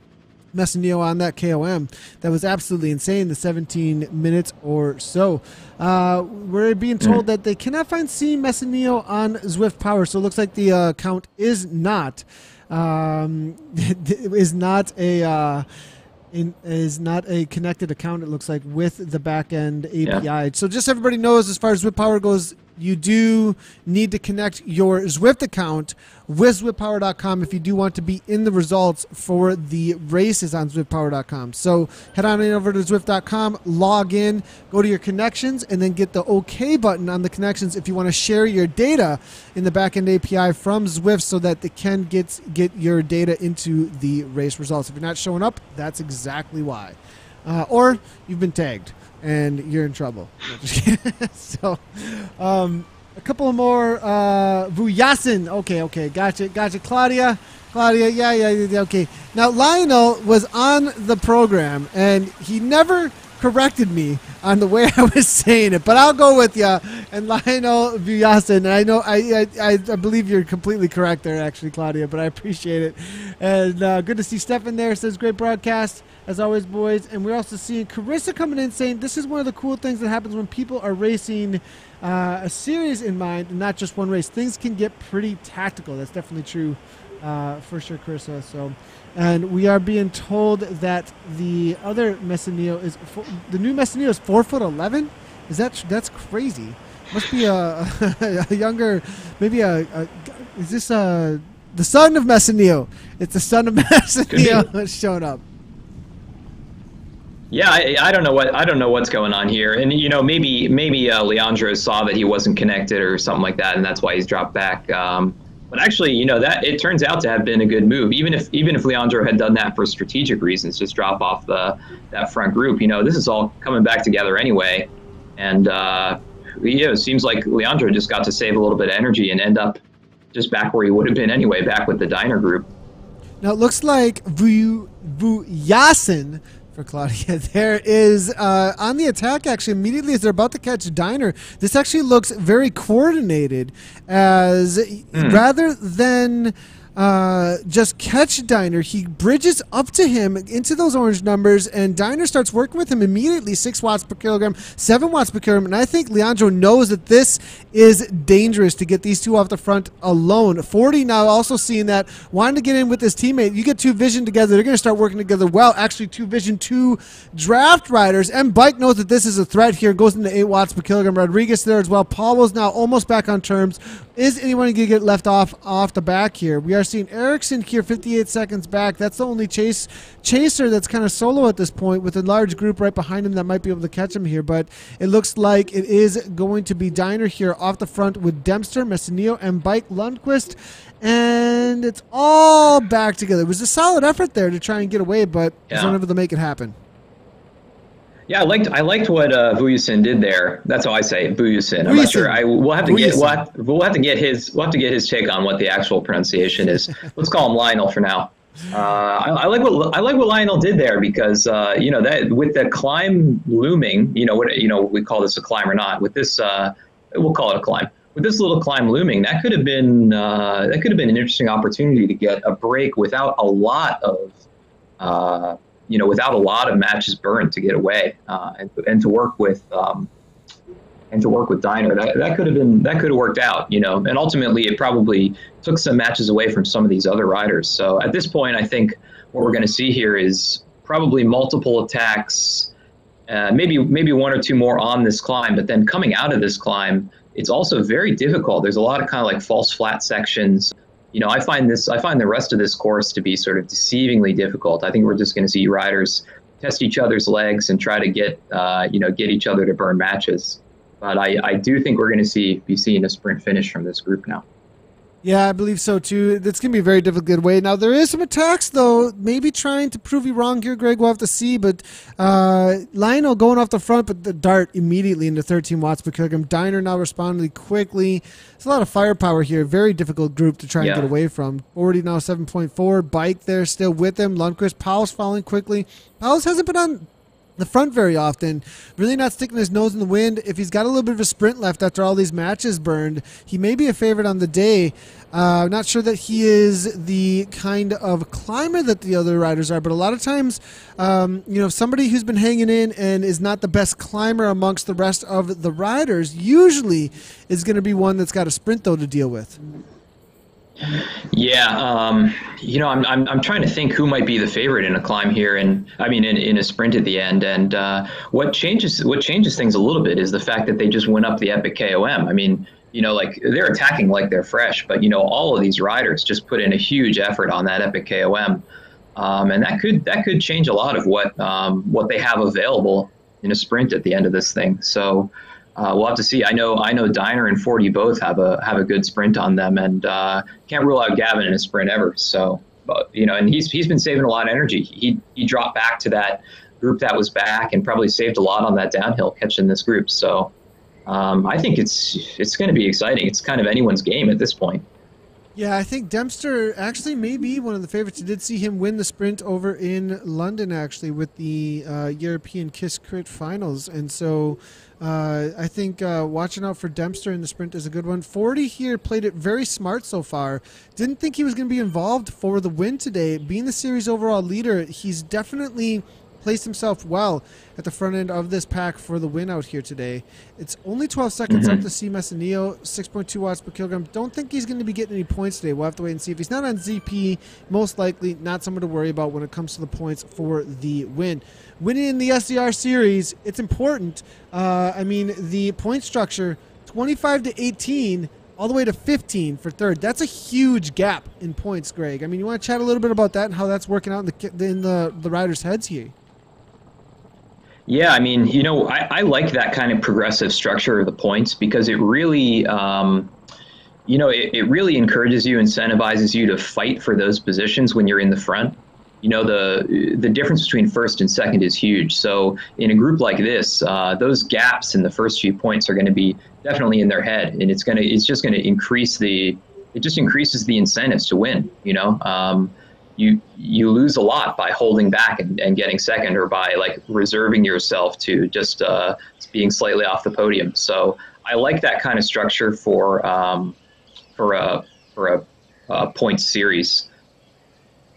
S1: Messineo on that KOM. That was absolutely insane, the 17 minutes or so. We're being told that they cannot find C Messineo on Zwift Power, so it looks like the count is not is not a connected account, it looks like, with the back-end API. Yeah. So just so everybody knows, as far as Zwift Power goes, you do need to connect your Zwift account with ZwiftPower.com if you do want to be in the results for the races on ZwiftPower.com. So head on over to Zwift.com, log in, go to your connections, and then get the OK button on the connections if you want to share your data in the backend API from Zwift so that they can get your data into the race results. If you're not showing up, that's exactly why. Or you've been tagged and you're in trouble. So, a couple of more. Vuyasin. Okay. Gotcha. Claudia, yeah, okay. Now, Lionel was on the program, and he never corrected me on the way I was saying it, but I'll go with you. And Lionel Vuyasin, and I know I believe you're completely correct there, actually, Claudia, but I appreciate it. And good to see Stefan there. Says great broadcast as always, boys. And we're also seeing Carissa coming in saying this is one of the cool things that happens when people are racing a series in mind and not just one race. Things can get pretty tactical. That's definitely true for sure, Carissa. So, and we are being told that the other Messineo is the new Messineo is 4'11". That's crazy. Must be a younger, maybe is this the son of Messineo? It's the son of Messineo showing up.
S2: Yeah, I don't know what's going on here, and maybe Leandro saw that he wasn't connected or something like that, and that's why he's dropped back. But actually, that it turns out to have been a good move, even if Leandro had done that for strategic reasons, just drop off that front group. This is all coming back together anyway, and it seems like Leandro just got to save a little bit of energy and end up just back where he would have been anyway, back with the Dyner group.
S1: Now it looks like Vuyasin for Claudia there is on the attack actually immediately as they're about to catch Diner. This actually looks very coordinated as rather than just catch Diner, he bridges up to him into those orange numbers, and Diner starts working with him immediately. 6 watts per kilogram, 7 watts per kilogram, and I think Leandro knows that this is dangerous to get these two off the front alone. 40 now also seeing that, wanting to get in with his teammate. You get 2 Vision together, they're going to start working together well. Actually, 2 Vision, 2 draft riders, and Bike knows that this is a threat here, goes into 8 watts per kilogram. Rodriguez there as well. Paulo's now almost back on terms. Is anyone going to get left off the back here? We are seeing Ericsson here 58 seconds back. That's the only chaser that's kind of solo at this point, with a large group right behind him that might be able to catch him here. But it looks like it is going to be Diner here off the front with Dempster, Messinillo, and Bike Lundqvist. And it's all back together. It was a solid effort there to try and get away, but it's not able to make it happen.
S2: Yeah, I liked what Vuyasin did there. That's how I say it, Vuyasin. I'm not sure. We'll have to get his take on what the actual pronunciation is. Let's call him Lionel for now. I like what Lionel did there because that with the climb looming, we call this a climb or not. With this, we'll call it a climb. With this little climb looming, that could have been an interesting opportunity to get a break without a lot of. Without a lot of matches burned to get away and to work with Diner, that could have worked out, and ultimately it probably took some matches away from some of these other riders. So at this point, I think what we're going to see here is probably multiple attacks, maybe 1 or 2 more on this climb, but then coming out of this climb, it's also very difficult. There's a lot of kind of like false flat sections. I find the rest of this course to be sort of deceivingly difficult. I think we're just going to see riders test each other's legs and try to get each other to burn matches. But I do think we're going to be seeing a sprint finish from this group now.
S1: Yeah, I believe so too. That's going to be a very difficult way. Now, there is some attacks, though, maybe trying to prove you wrong here, Greg. We'll have to see. But Lionel going off the front, but the dart immediately into 13 watts per kilogram. Diner now responding quickly. There's a lot of firepower here. Very difficult group to try and get away from. 40 now, 7.4. Bike there still with him. Lundqvist, Powell's following quickly. Powell's hasn't been on the front very often, really not sticking his nose in the wind. If he's got a little bit of a sprint left after all these matches burned, he may be a favorite on the day. Not sure that he is the kind of climber that the other riders are, but a lot of times, somebody who's been hanging in and is not the best climber amongst the rest of the riders usually is going to be one that's got a sprint, though, to deal with.
S2: Yeah, I'm trying to think who might be the favorite in a climb here, and I mean in a sprint at the end. And what changes things a little bit is the fact that they just went up the Epic KOM. I mean, like they're attacking like they're fresh, but all of these riders just put in a huge effort on that Epic KOM, and that could change a lot of what they have available in a sprint at the end of this thing. So. We'll have to see. I know Diner and 40 both have a good sprint on them, and can't rule out Gavin in a sprint ever. So, but and he's been saving a lot of energy. He dropped back to that group that was back and probably saved a lot on that downhill catching this group. So, I think it's going to be exciting. It's kind of anyone's game at this point.
S1: Yeah, I think Dempster actually may be one of the favorites. You did see him win the sprint over in London, actually, with the European Kiss Crit Finals. And so I think watching out for Dempster in the sprint is a good one. 40 here played it very smart so far. Didn't think he was going to be involved for the win today. Being the series overall leader, he's definitely placed himself well at the front end of this pack for the win out here today. It's only 12 seconds up to see Messinillo, 6.2 watts per kilogram. Don't think he's going to be getting any points today. We'll have to wait and see. If he's not on ZP, most likely not someone to worry about when it comes to the points for the win. Winning in the SZR series, it's important. The point structure, 25 to 18, all the way to 15 for third. That's a huge gap in points, Greg. I mean, you want to chat a little bit about that and how that's working out in the riders' heads here?
S2: Yeah, I mean, I like that kind of progressive structure of the points because it really, it really encourages you, incentivizes you to fight for those positions when you're in the front. The difference between first and second is huge. So in a group like this, those gaps in the first few points are going to be definitely in their head, and it just increases the incentives to win. you lose a lot by holding back and getting second, or by like reserving yourself to just being slightly off the podium. So I like that kind of structure for a point series.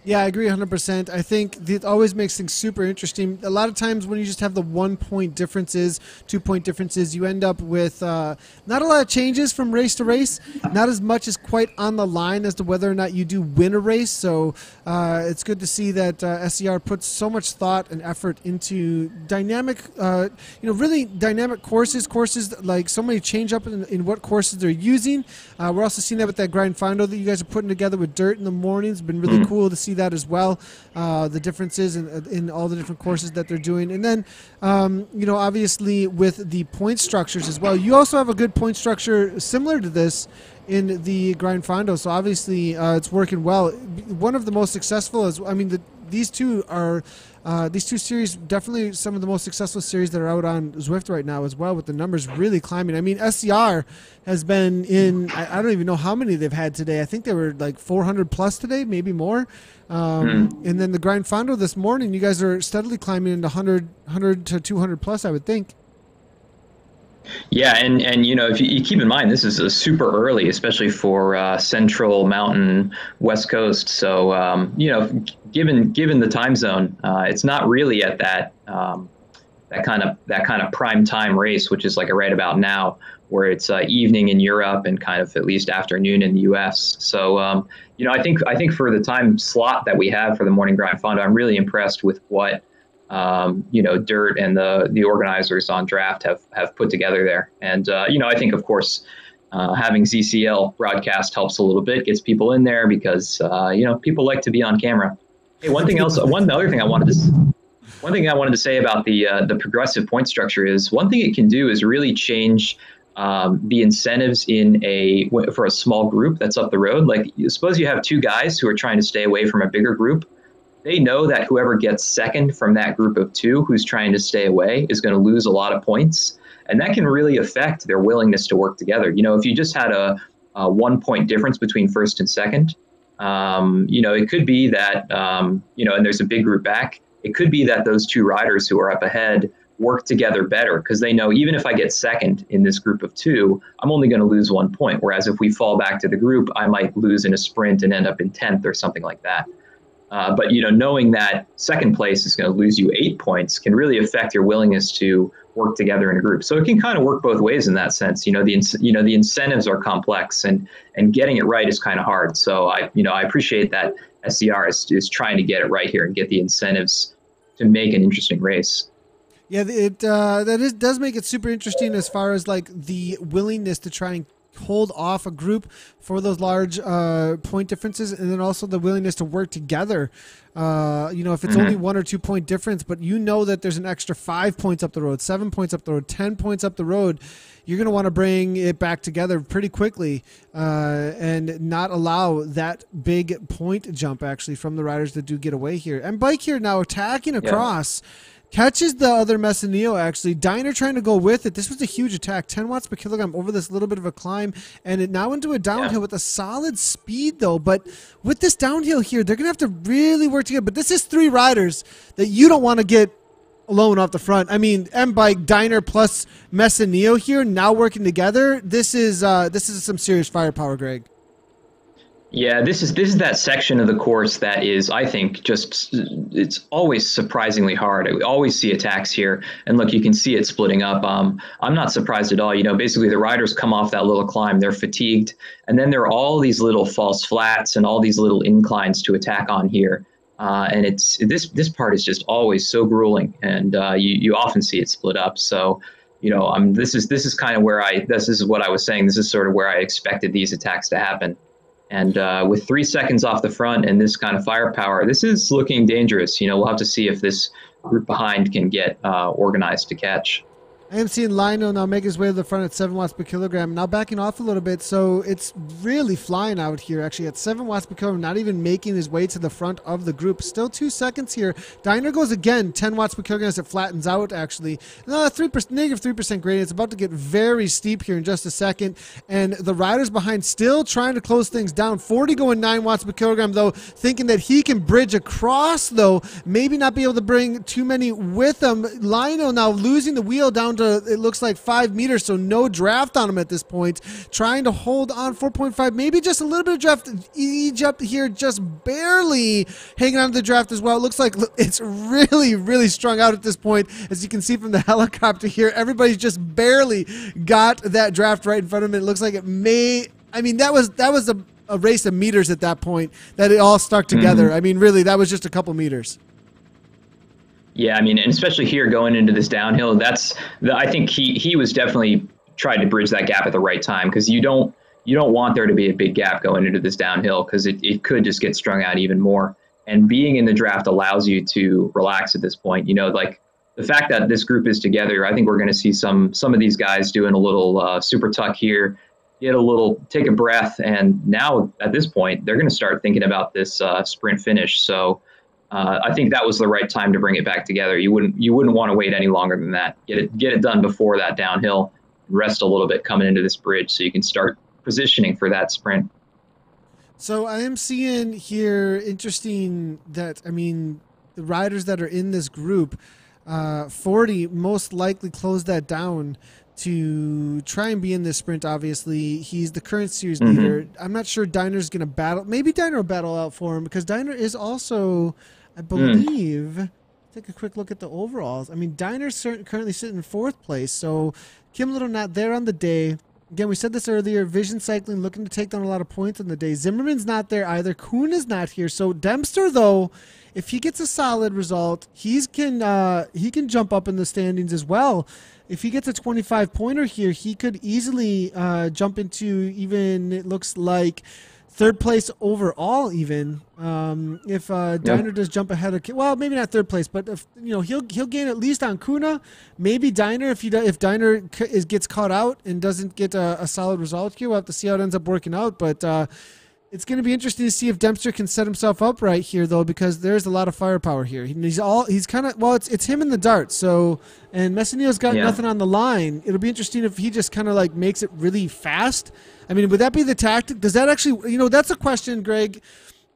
S1: Yeah, I agree 100%. I think it always makes things super interesting. A lot of times when you just have the 1 point differences, 2 point differences, you end up with not a lot of changes from race to race, not as much as quite on the line as to whether or not you do win a race. So it's good to see that SZR puts so much thought and effort into dynamic, really dynamic courses like so many change up in what courses they're using. We're also seeing that with that grind findo that you guys are putting together with dirt in the mornings. It's been really cool to see that as well, the differences in all the different courses that they're doing. And then, obviously with the point structures as well, you also have a good point structure similar to this in the grind fondo. So obviously it's working well. One of the most successful is, these two series definitely some of the most successful series that are out on Zwift right now as well, with the numbers really climbing. SCR has been in, I don't even know how many they've had today. I think they were like 400 plus today, maybe more. And then the grind fondo this morning, you guys are steadily climbing into 100 to 200 plus, I would think.
S2: Yeah, and if you keep in mind, this is a super early, especially for Central Mountain West Coast. So given the time zone, it's not really at that kind of prime time race, which is like right about now, where it's evening in Europe and kind of at least afternoon in the U.S. So I think for the time slot that we have for the morning grind fondo, I'm really impressed with what Dirt and the organizers on Draft have put together there. And, I think, of course, having ZCL broadcast helps a little bit, gets people in there because, people like to be on camera. Hey, one thing I wanted to say about the progressive point structure is one thing it can do is really change the incentives for a small group that's up the road. Like, suppose you have two guys who are trying to stay away from a bigger group. They know that whoever gets second from that group of two who's trying to stay away is going to lose a lot of points. And that can really affect their willingness to work together. If you just had a 1 point difference between first and second, it could be that, and there's a big group back, it could be that those two riders who are up ahead work together better because they know even if I get second in this group of two, I'm only going to lose 1 point. Whereas if we fall back to the group, I might lose in a sprint and end up in 10th or something like that. But knowing that second place is going to lose you 8 points can really affect your willingness to work together in a group. So it can kind of work both ways in that sense. The incentives are complex, and getting it right is kind of hard. So I appreciate that SCR is trying to get it right here and get the incentives to make an interesting race.
S1: Yeah, does make it super interesting as far as like the willingness to try and hold off a group for those large point differences, and then also the willingness to work together. If it's only 1 or 2 point difference, but that there's an extra 5 points up the road, 7 points up the road, 10 points up the road, you're going to want to bring it back together pretty quickly and not allow that big point jump actually from the riders that do get away here. And Bike here now attacking across. Yeah. Catches the other Messineo, actually. Diner trying to go with it. This was a huge attack. 10 watts per kilogram over this little bit of a climb. And it now into a downhill with a solid speed, though. But with this downhill here, they're going to have to really work together. But this is 3 riders that you don't want to get alone off the front. M-Bike, Diner, plus Messineo here now working together. This is some serious firepower, Greg.
S2: Yeah, this is that section of the course that is, I think, it's always surprisingly hard. We always see attacks here. And look, you can see it splitting up. I'm not surprised at all. Basically the riders come off that little climb, they're fatigued. And then there are all these little false flats and all these little inclines to attack on here. And this part is just always so grueling. And you often see it split up. So, this is kind of where this is what I was saying. This is sort of where I expected these attacks to happen. And with 3 seconds off the front and this kind of firepower, this is looking dangerous. We'll have to see if this group behind can get organized to catch.
S1: I am seeing Lino now make his way to the front at 7 watts per kilogram. Now backing off a little bit, so it's really flying out here, actually, at 7 watts per kilogram, not even making his way to the front of the group. Still 2 seconds here. Diner goes again, 10 watts per kilogram as it flattens out, actually. Negative 3% gradient. It's about to get very steep here in just a second. And the riders behind still trying to close things down. 40 going 9 watts per kilogram, though, thinking that he can bridge across, though. Maybe not be able to bring too many with him. Lino now losing the wheel down to, it looks like 5 meters, so no draft on him at this point. Trying to hold on 4.5, maybe just a little bit of draft. Egypt here just barely hanging on to the draft as well. It looks like it's really, really strung out at this point. As you can see from the helicopter here, everybody's just barely got that draft right in front of them. It looks like it may, I mean, that was a race of meters at that point that it all stuck together. I mean, really, that was just a couple meters.
S2: Yeah, I mean, and especially here going into this downhill, I think he was definitely tried to bridge that gap at the right time, because you don't want there to be a big gap going into this downhill, because it could just get strung out even more. And being in the draft allows you to relax at this point. You know, like the fact that this group is together, I think we're going to see some of these guys doing a little super tuck here, take a breath, and now at this point they're going to start thinking about this sprint finish. So. I think that was the right time to bring it back together. You wouldn't want to wait any longer than that. Get it done before that downhill. Rest a little bit coming into this bridge, so you can start positioning for that sprint.
S1: So I am seeing here interesting that, I mean, the riders that are in this group, 40 most likely close that down to try and be in this sprint. Obviously, he's the current series leader. I'm not sure Diner's going to battle. Maybe Diner will battle out for him, because Diner is also, I believe, take a quick look at the overalls. I mean, Diner's currently sitting in 4th place, so Kim Little not there on the day. Again, we said this earlier, Vision Cycling looking to take down a lot of points on the day. Zimmerman's not there either. Kuhn is not here. So Dempster, though, if he gets a solid result, he can jump up in the standings as well. If he gets a 25-pointer here, he could easily jump into even, it looks like, 3rd place overall even. If Diner does jump ahead of, well, maybe not 3rd place, but if, you know, he'll gain at least on Kuna. Maybe Diner, if Diner gets caught out and doesn't get a solid result here, we'll have to see how it ends up working out. But it's going to be interesting to see if Dempster can set himself up right here, though, because there's a lot of firepower here. He's kind of, well, it's him in the dart. So, and Messinio's got nothing on the line. It'll be interesting if he just kind of like makes it really fast. I mean, would that be the tactic? Does that actually, you know, that's a question, Greg,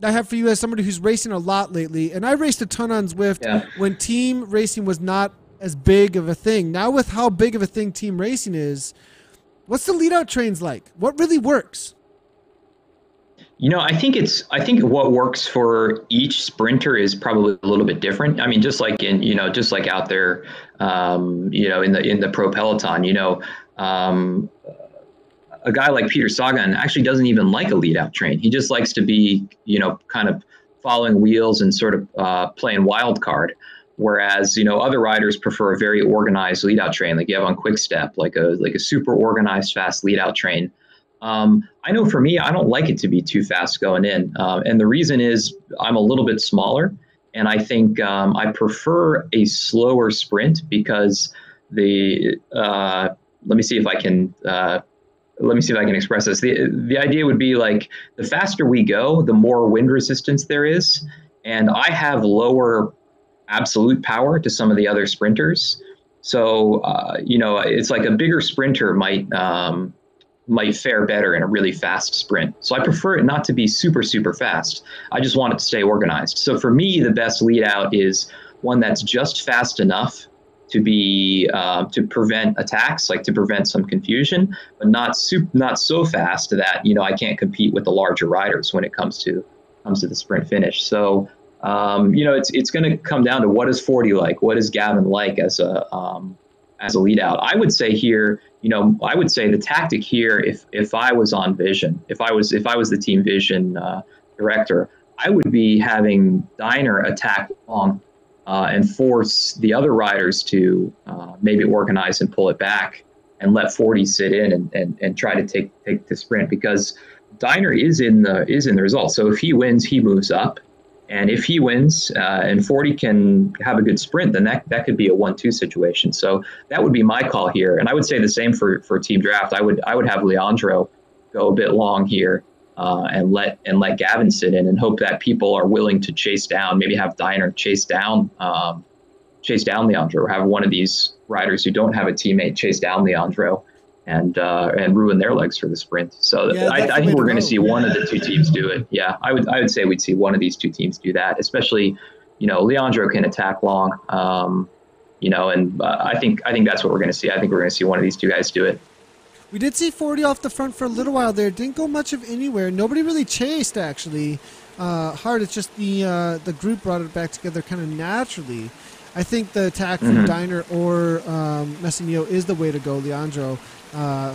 S1: I have for you as somebody who's racing a lot lately. And I raced a ton on Zwift when team racing was not as big of a thing. Now with how big of a thing team racing is, what's the lead out trains like? What really works?
S2: You know, I think what works for each sprinter is probably a little bit different. I mean, just like out there, in the pro peloton, a guy like Peter Sagan actually doesn't even like a lead out train. He just likes to be, kind of following wheels and sort of playing wild card. Whereas, other riders prefer a very organized lead out train, like you have on Quick Step, like a super organized, fast lead out train. I know for me, I don't like it to be too fast going in. And the reason is I'm a little bit smaller, and I think I prefer a slower sprint because let me see if I can express this. The idea would be like the faster we go, the more wind resistance there is. And I have lower absolute power to some of the other sprinters. So, it's like a bigger sprinter might fare better in a really fast sprint. So I prefer it not to be super, super fast. I just want it to stay organized. So for me, the best lead out is one that's just fast enough to be to prevent attacks, like to prevent some confusion, but not so fast that I can't compete with the larger riders when it comes to the sprint finish. So it's going to come down to what is 40 like, what is Gavin like as a lead out. I would say here, the tactic here, if I was on Vision, if I was the team Vision director, I would be having Diner attack long and force the other riders to maybe organize and pull it back and let 40 sit in and try to take the sprint, because Diner is in the result. So if he wins, he moves up. And if he wins and 40 can have a good sprint, then that could be a 1-2 situation. So that would be my call here. And I would say the same for team draft. I would have Leandro go a bit long here and let Gavin sit in and hope that people are willing to chase down, maybe have Diner chase down Leandro, or have one of these riders who don't have a teammate chase down Leandro and ruin their legs for the sprint. So yeah, I think we're going to see one of the two teams do it. Yeah, I would say we'd see one of these two teams do that, especially, Leandro can attack long, and I think that's what we're going to see. I think we're going to see one of these two guys do it.
S1: We did see 40 off the front for a little while there. Didn't go much of anywhere. Nobody really chased, actually. Hard. It's just the group brought it back together kind of naturally. I think the attack from Diner or Messinio is the way to go, Leandro.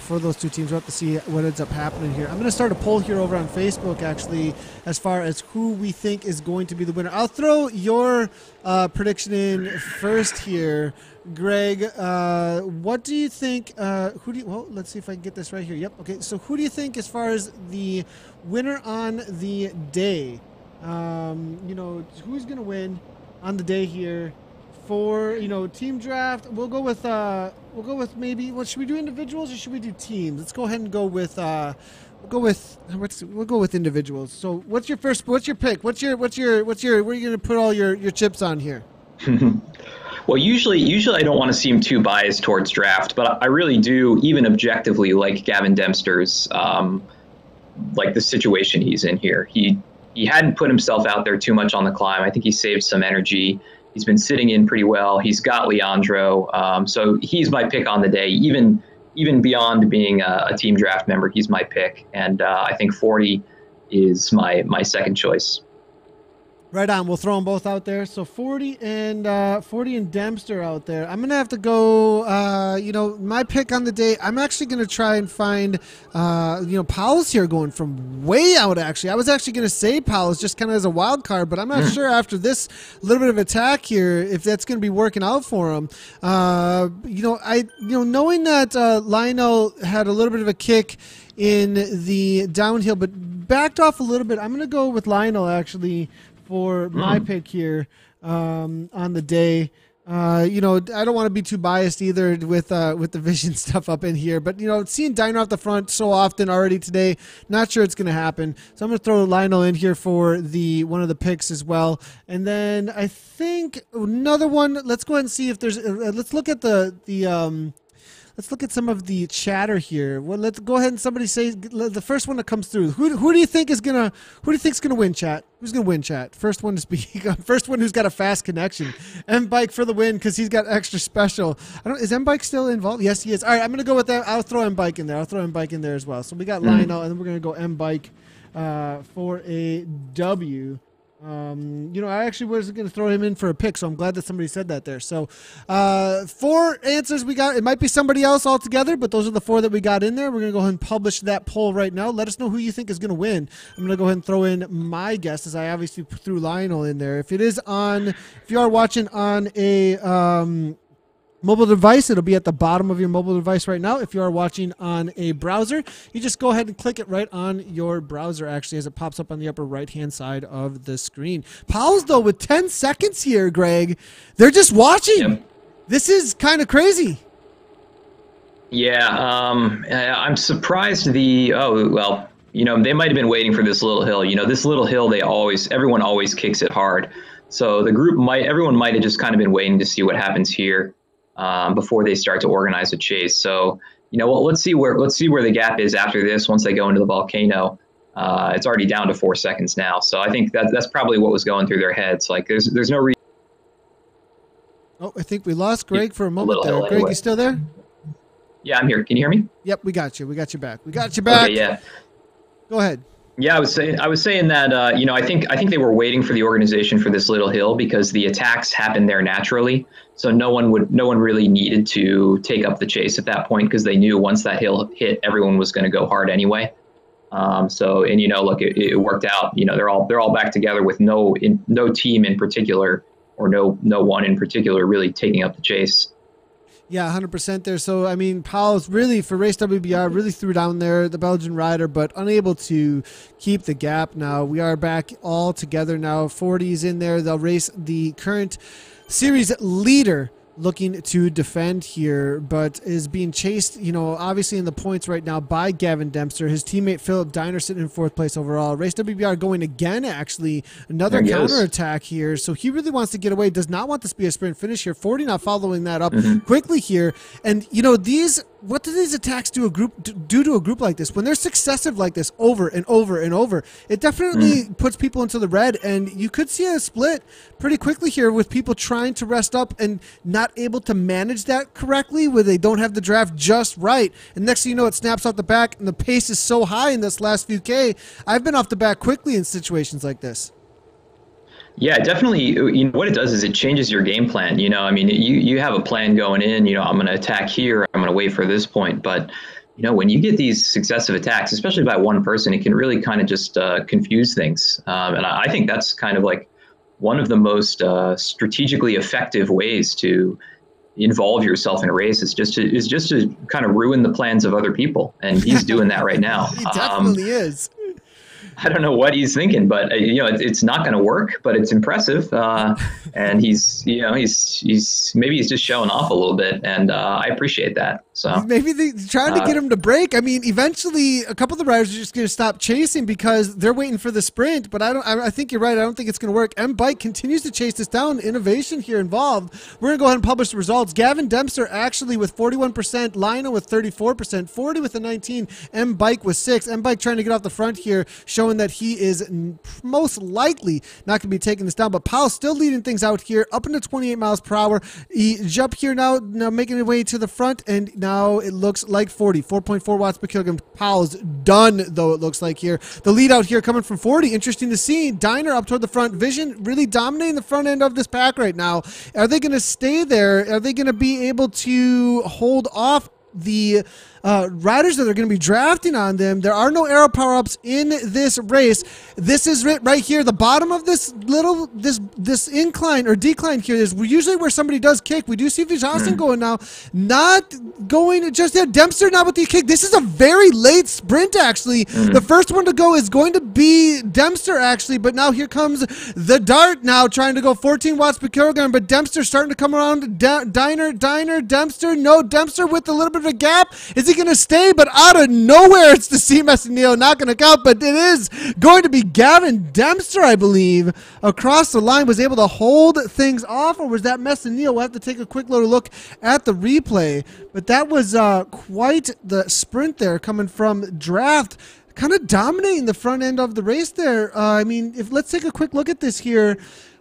S1: For those two teams, we'll have to see what ends up happening here. I'm going to start a poll here over on Facebook, actually, as far as who we think is going to be the winner. I'll throw your prediction in first here, Greg. What do you think? Well, let's see if I can get this right here. Yep. Okay. So, who do you think, as far as the winner on the day? Who's going to win on the day here? For team draft, we'll go with maybe. What should we do, individuals or should we do teams? Let's go ahead and go with we'll go with individuals. So what's your pick? Where are you gonna put all your chips on here?
S2: Well, usually I don't want to seem too biased towards draft, but I really do, even objectively, like Gavin Dempster's like the situation he's in here. He hadn't put himself out there too much on the climb. I think he saved some energy. He's been sitting in pretty well. He's got Leandro. So he's my pick on the day, even beyond being a team draft member. He's my pick. And I think 40 is my second choice.
S1: Right on. We'll throw them both out there. So 40 and Dempster out there. I'm going to have to go, my pick on the day. I'm actually going to try and find, Powell's here going from way out, actually. I was actually going to say Powell's just kind of as a wild card, but I'm not sure after this little bit of attack here if that's going to be working out for him. Knowing that Lionel had a little bit of a kick in the downhill, but backed off a little bit, I'm going to go with Lionel, actually, for my pick here on the day. I don't want to be too biased either with the vision stuff up in here, but seeing Diner off the front so often already today, not sure it's going to happen. So I'm going to throw Lionel in here for one of the picks as well. And then I think another one. Let's go ahead and see if there's. Let's look at let's look at some of the chatter here. Well, let's go ahead and somebody say the first one that comes through. Who do you think is gonna win, chat? Who's gonna win, chat? First one to speak. First one who's got a fast connection. M-Bike for the win because he's got extra special. Is M-Bike still involved? Yes, he is. All right, I'm gonna go with that. I'll throw M-Bike in there. as well. So we got Lionel, and then we're gonna go M-Bike for a W. I actually was going to throw him in for a pick, so I'm glad that somebody said that there. So 4 answers we got. It might be somebody else altogether, but those are the 4 that we got in there. We're going to go ahead and publish that poll right now. Let us know who you think is going to win. I'm going to go ahead and throw in my guess, as I obviously threw Lionel in there. If you are watching on a mobile device, it'll be at the bottom of your mobile device right now. If you are watching on a browser, you just go ahead and click it right on your browser, actually, as it pops up on the upper right-hand side of the screen. Powell's, though, with 10 seconds here, Greg. They're just watching. Yep. This is kind of crazy.
S2: Yeah, I'm surprised they might have been waiting for this little hill. This little hill, everyone always kicks it hard. So everyone might have just kind of been waiting to see what happens here. Before they start to organize a chase. So, let's see where the gap is after this. Once they go into the volcano, it's already down to 4 seconds now. So I think that's probably what was going through their heads. Like there's no reason.
S1: Oh, I think we lost Greg for a moment there. Greg, anyway. You still there?
S2: Yeah, I'm here. Can you hear me?
S1: Yep, we got you. We got you back. Okay,
S2: yeah.
S1: Go ahead.
S2: Yeah, I was saying that I think they were waiting for the organization for this little hill because the attacks happened there naturally. So no one really needed to take up the chase at that point because they knew once that hill hit, everyone was going to go hard anyway. Look, it worked out. They're all back together with no team in particular or no one in particular really taking up the chase.
S1: Yeah, 100% there. So, I mean, Powell's really, for Race WBR, really threw down there, the Belgian rider, but unable to keep the gap now. We are back all together now. 40's in there. They'll race the current series leader, looking to defend here, but is being chased, you know, obviously in the points right now by Gavin Dempster. His teammate Philip Diner sitting in 4th place overall. Race WBR going again, actually. Another counterattack here. So he really wants to get away, does not want this to be a sprint finish here. 40 not following that up quickly here. And, you know, what do these attacks do to a group like this? When they're successive like this over and over and over, it definitely puts people into the red, and you could see a split pretty quickly here with people trying to rest up and not able to manage that correctly, where they don't have the draft just right. And next thing you know, it snaps off the back, and the pace is so high in this last few K. I've been off the back quickly in situations like this.
S2: Yeah, definitely. You know, what it does is it changes your game plan. You know, I mean, you have a plan going in, you know, I'm going to attack here, I'm going to wait for this point. But, you know, when you get these successive attacks, especially by one person, it can really kind of just confuse things. And I think that's kind of like one of the most strategically effective ways to involve yourself in a race is just to kind of ruin the plans of other people. And he's doing that right now.
S1: He definitely is.
S2: I don't know what he's thinking, but you know, it's not going to work, but it's impressive. And he's maybe he's just showing off a little bit, and I appreciate that. So
S1: maybe they're trying to get him to break. I mean, eventually a couple of the riders are just going to stop chasing because they're waiting for the sprint, but I think you're right. I don't think it's going to work. M-Bike continues to chase this down. Innovation here involved. We're going to go ahead and publish the results. Gavin Dempster actually with 41%, Lionel with 34%, 40 with a 19, M-Bike with 6. M-Bike trying to get off the front here, showing that he is most likely not going to be taking this down, but Powell still leading things out here, up into 28 miles per hour. He jump here now making his way to the front, and now it looks like 4.4 watts per kilogram. Powell's done, though, it looks like here. The lead out here coming from 40. Interesting to see. Diner up toward the front. Vision really dominating the front end of this pack right now. Are they going to stay there? Are they going to be able to hold off the riders that are going to be drafting on them? There are no aero power-ups in this race. This is right here. The bottom of this little this incline or decline here is usually where somebody does kick. We do see Vijayasinghe going now, not going just yet. Dempster now with the kick. This is a very late sprint, actually. The first one to go is going to be Dempster, actually, but now here comes the dart now trying to go 14 watts per kilogram, but Dempster starting to come around. Diner, Dempster, no, Dempster with a little bit of a gap. Is he going to stay? But out of nowhere, it's the C. Messineo, not going to count, but it is going to be Gavin Dempster, I believe, across the line, was able to hold things off, or was that Messineo? We'll have to take a quick little look at the replay, but that was quite the sprint there coming from draft, kind of dominating the front end of the race there. I mean, let's take a quick look at this here.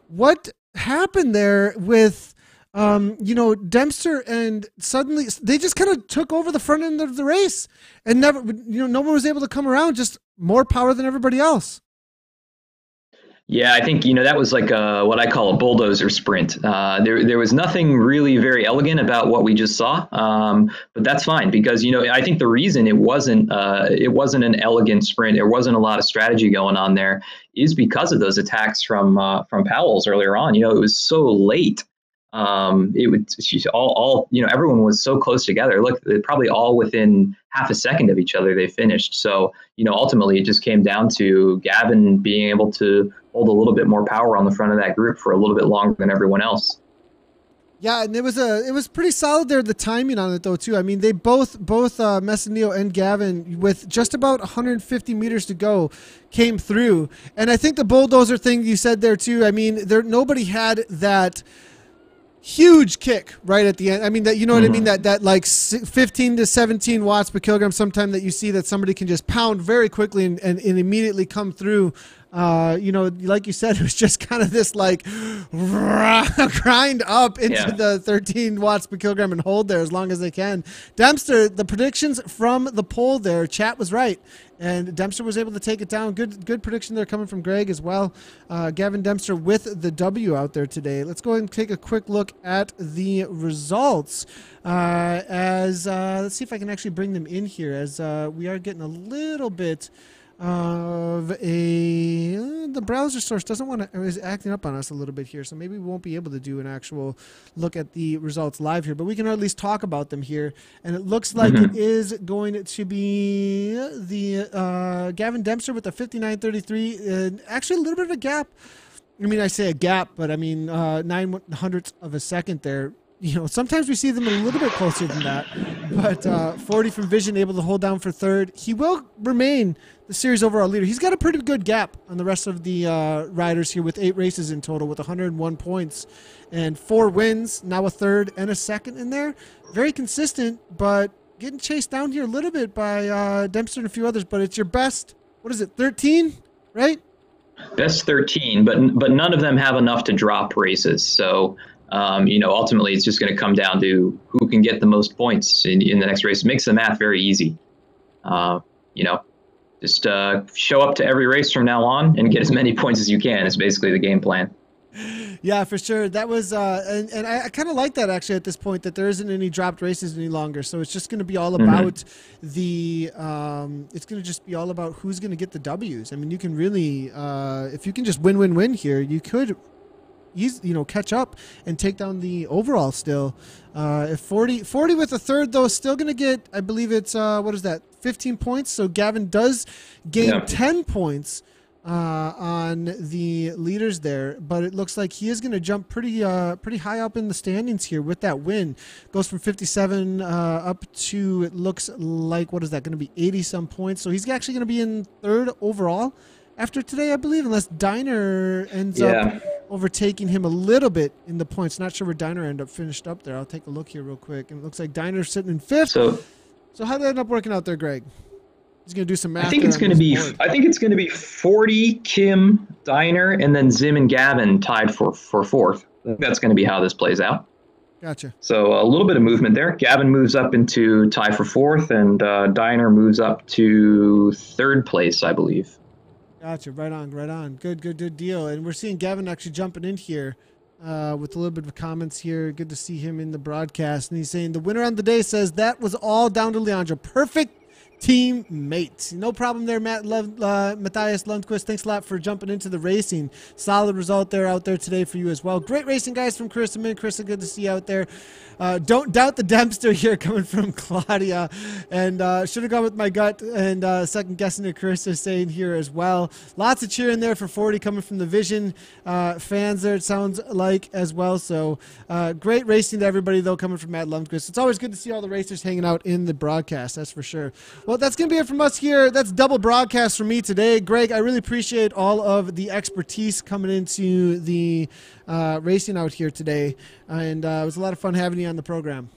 S1: What happened there with you know, Dempster, and suddenly they just kind of took over the front end of the race, and never, you know, no one was able to come around. Just more power than everybody else.
S2: Yeah, I think, you know, that was like what I call a bulldozer sprint. There was nothing really very elegant about what we just saw, but that's fine because, you know, I think the reason it wasn't an elegant sprint, there wasn't a lot of strategy going on there, is because of those attacks from Powell's earlier on. You know, it was so late. She's all, you know, everyone was so close together. Look, they're probably all within half a second of each other, they finished. So, you know, ultimately it just came down to Gavin being able to hold a little bit more power on the front of that group for a little bit longer than everyone else.
S1: Yeah, and it was pretty solid there, the timing on it though too. I mean, they both Messineo and Gavin, with just about 150 meters to go, came through. And I think the bulldozer thing you said there too. I mean, nobody had that huge kick right at the end. I mean, that, you know what I mean? That like 15 to 17 watts per kilogram sometime that you see that somebody can just pound very quickly and immediately come through. You know, like you said, it was just kind of this like grind up into the 13 watts per kilogram and hold there as long as they can. Dempster, the predictions from the poll there, chat was right. And Dempster was able to take it down. Good prediction there coming from Greg as well. Gavin Dempster with the W out there today. Let's go ahead and take a quick look at the results. Let's see if I can actually bring them in here, as we are getting a little bit of the browser source doesn't want to, is acting up on us a little bit here, so maybe we won't be able to do an actual look at the results live here, but we can at least talk about them here. And it looks like it is going to be the Gavin Dempster with the 59.33, actually a little bit of a gap. I mean, I say a gap, but I mean 9/100ths of a second there. You know, sometimes we see them a little bit closer than that, but 40 from Vision able to hold down for third. He will remain the series overall leader. He's got a pretty good gap on the rest of the riders here with 8 races in total with 101 points and 4 wins, now a third and a second in there. Very consistent, but getting chased down here a little bit by Dempster and a few others, but it's your best, what is it, 13, right?
S2: Best 13, but none of them have enough to drop races, so... you know, ultimately, it's just going to come down to who can get the most points in the next race. It makes the math very easy. You know, just show up to every race from now on and get as many points as you can is basically the game plan.
S1: Yeah, for sure. That was, and I kind of like that actually at this point that there isn't any dropped races any longer. So it's just going to be all about the, it's going to just be all about who's going to get the W's. I mean, you can really, if you can just win here, you could catch up and take down the overall still. If 40 with a third, though, still going to get, I believe it's, what is that, 15 points? So Gavin does gain 10 points on the leaders there, but it looks like he is going to jump pretty high up in the standings here with that win. Goes from 57 up to, it looks like, what is that, going to be 80-some points. So he's actually going to be in third overall after today, I believe, unless Diner ends up overtaking him a little bit in the points. Not sure where Diner ended up finished up there. I'll take a look here real quick. And it looks like Diner's sitting in 5th. So how did it end up working out there, Greg? He's going to do some math.
S2: I think it's going to be 40, Kim, Diner, and then Zim and Gavin tied for 4th. I think that's going to be how this plays out.
S1: Gotcha.
S2: So a little bit of movement there. Gavin moves up into tie for 4th, and Diner moves up to 3rd place, I believe.
S1: Gotcha. Right on. Good deal. And we're seeing Gavin actually jumping in here with a little bit of comments here. Good to see him in the broadcast. And he's saying the winner on the day says that was all down to Leandro. Perfect teammate. No problem there, Matthias Lundquist. Thanks a lot for jumping into the racing. Solid result there out there today for you as well. Great racing, guys, from Chris and Chris, good to see you out there. Don't doubt the Dempster here coming from Claudia. And should have gone with my gut and second guessing it, Chris is saying here as well. Lots of cheering there for 40 coming from the Vision fans there, it sounds like, as well. So great racing to everybody, though, coming from Matt Lundquist. It's always good to see all the racers hanging out in the broadcast, that's for sure. Well, that's going to be it from us here. That's double broadcast for me today. Greg, I really appreciate all of the expertise coming into the racing out here today. And it was a lot of fun having you on the program.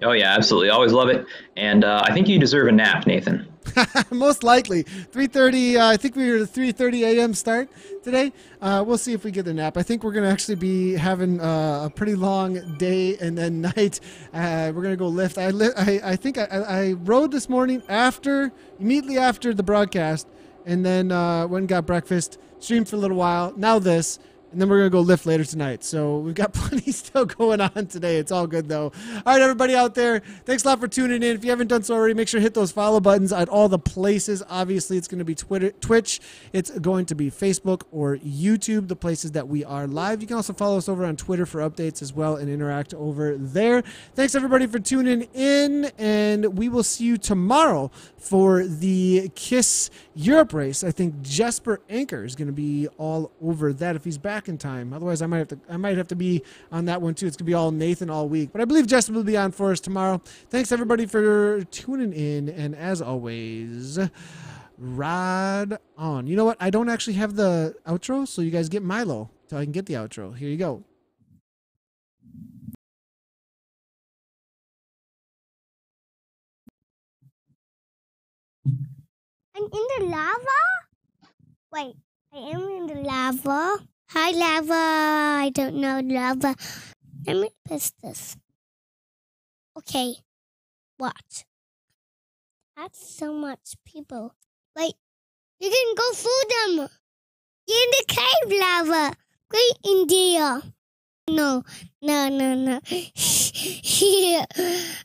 S2: Oh, yeah, absolutely. Always love it. And I think you deserve a nap, Nathan.
S1: Most likely. 3:30, I think we were at 3:30 a.m. start today. We'll see if we get a nap. I think we're going to actually be having a pretty long day and then night. We're going to go lift. I think I rode this morning immediately after the broadcast, and then went and got breakfast, streamed for a little while. Now this. And then we're going to go lift later tonight. So we've got plenty still going on today. It's all good, though. All right, everybody out there, thanks a lot for tuning in. If you haven't done so already, make sure to hit those follow buttons at all the places. Obviously, it's going to be Twitch. It's going to be Facebook or YouTube, the places that we are live. You can also follow us over on Twitter for updates as well and interact over there. Thanks, everybody, for tuning in. And we will see you tomorrow for the KISS Europe race. I think Jesper Anker is going to be all over that if he's back in time. Otherwise, I might have to be on that one too. It's gonna be all Nathan all week, but I believe Justin will be on for us tomorrow. Thanks everybody for tuning in, and as always, ride on. You know what? I don't actually have the outro, so you guys get Milo till I can get the outro. Here you go.
S3: I'm in the lava? Wait, I am in the lava. Hi, lava. I don't know lava. Let me press this. Okay, watch. That's so much people. Wait, you can go through them. You're in the cave, lava. Great India. No. Here,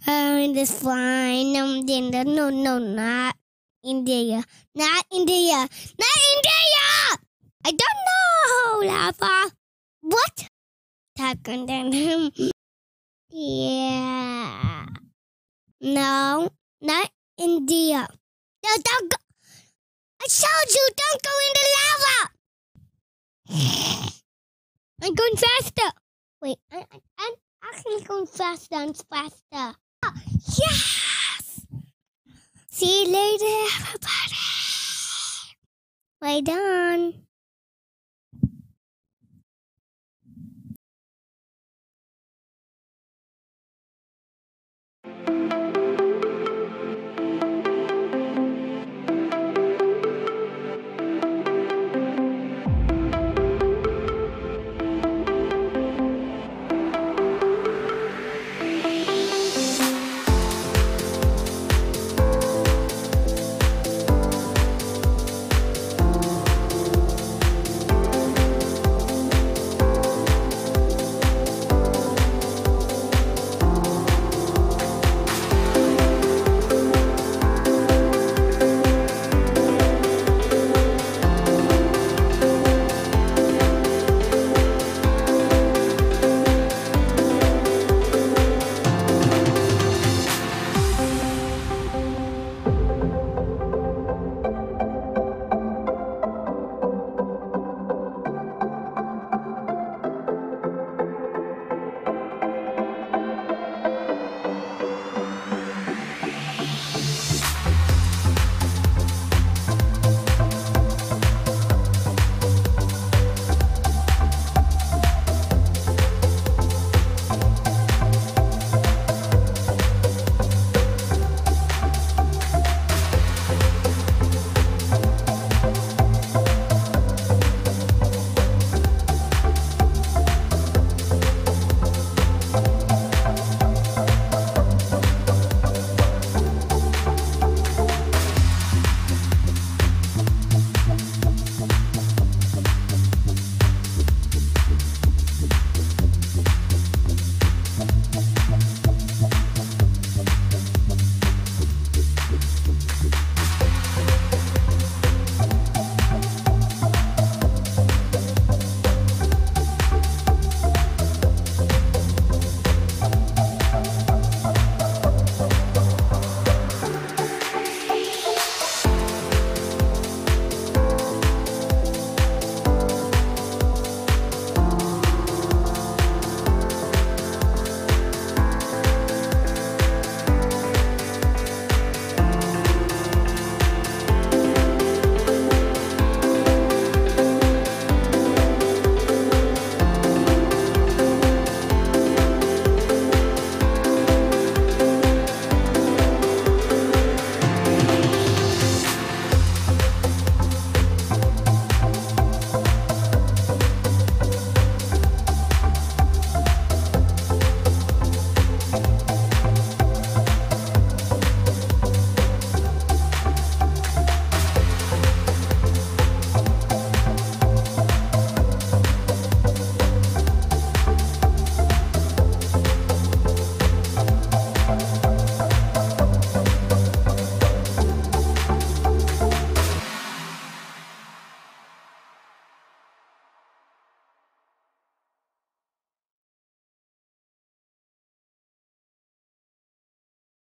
S3: I'm in this fine. No, not. India. Not India. Not India! I don't know, lava. What? Talking than him. Yeah. No, not India. No, don't go. I told you, don't go in the lava. I'm going faster. Wait, I'm actually going faster and faster. Oh, yes! See you later, everybody. We're done.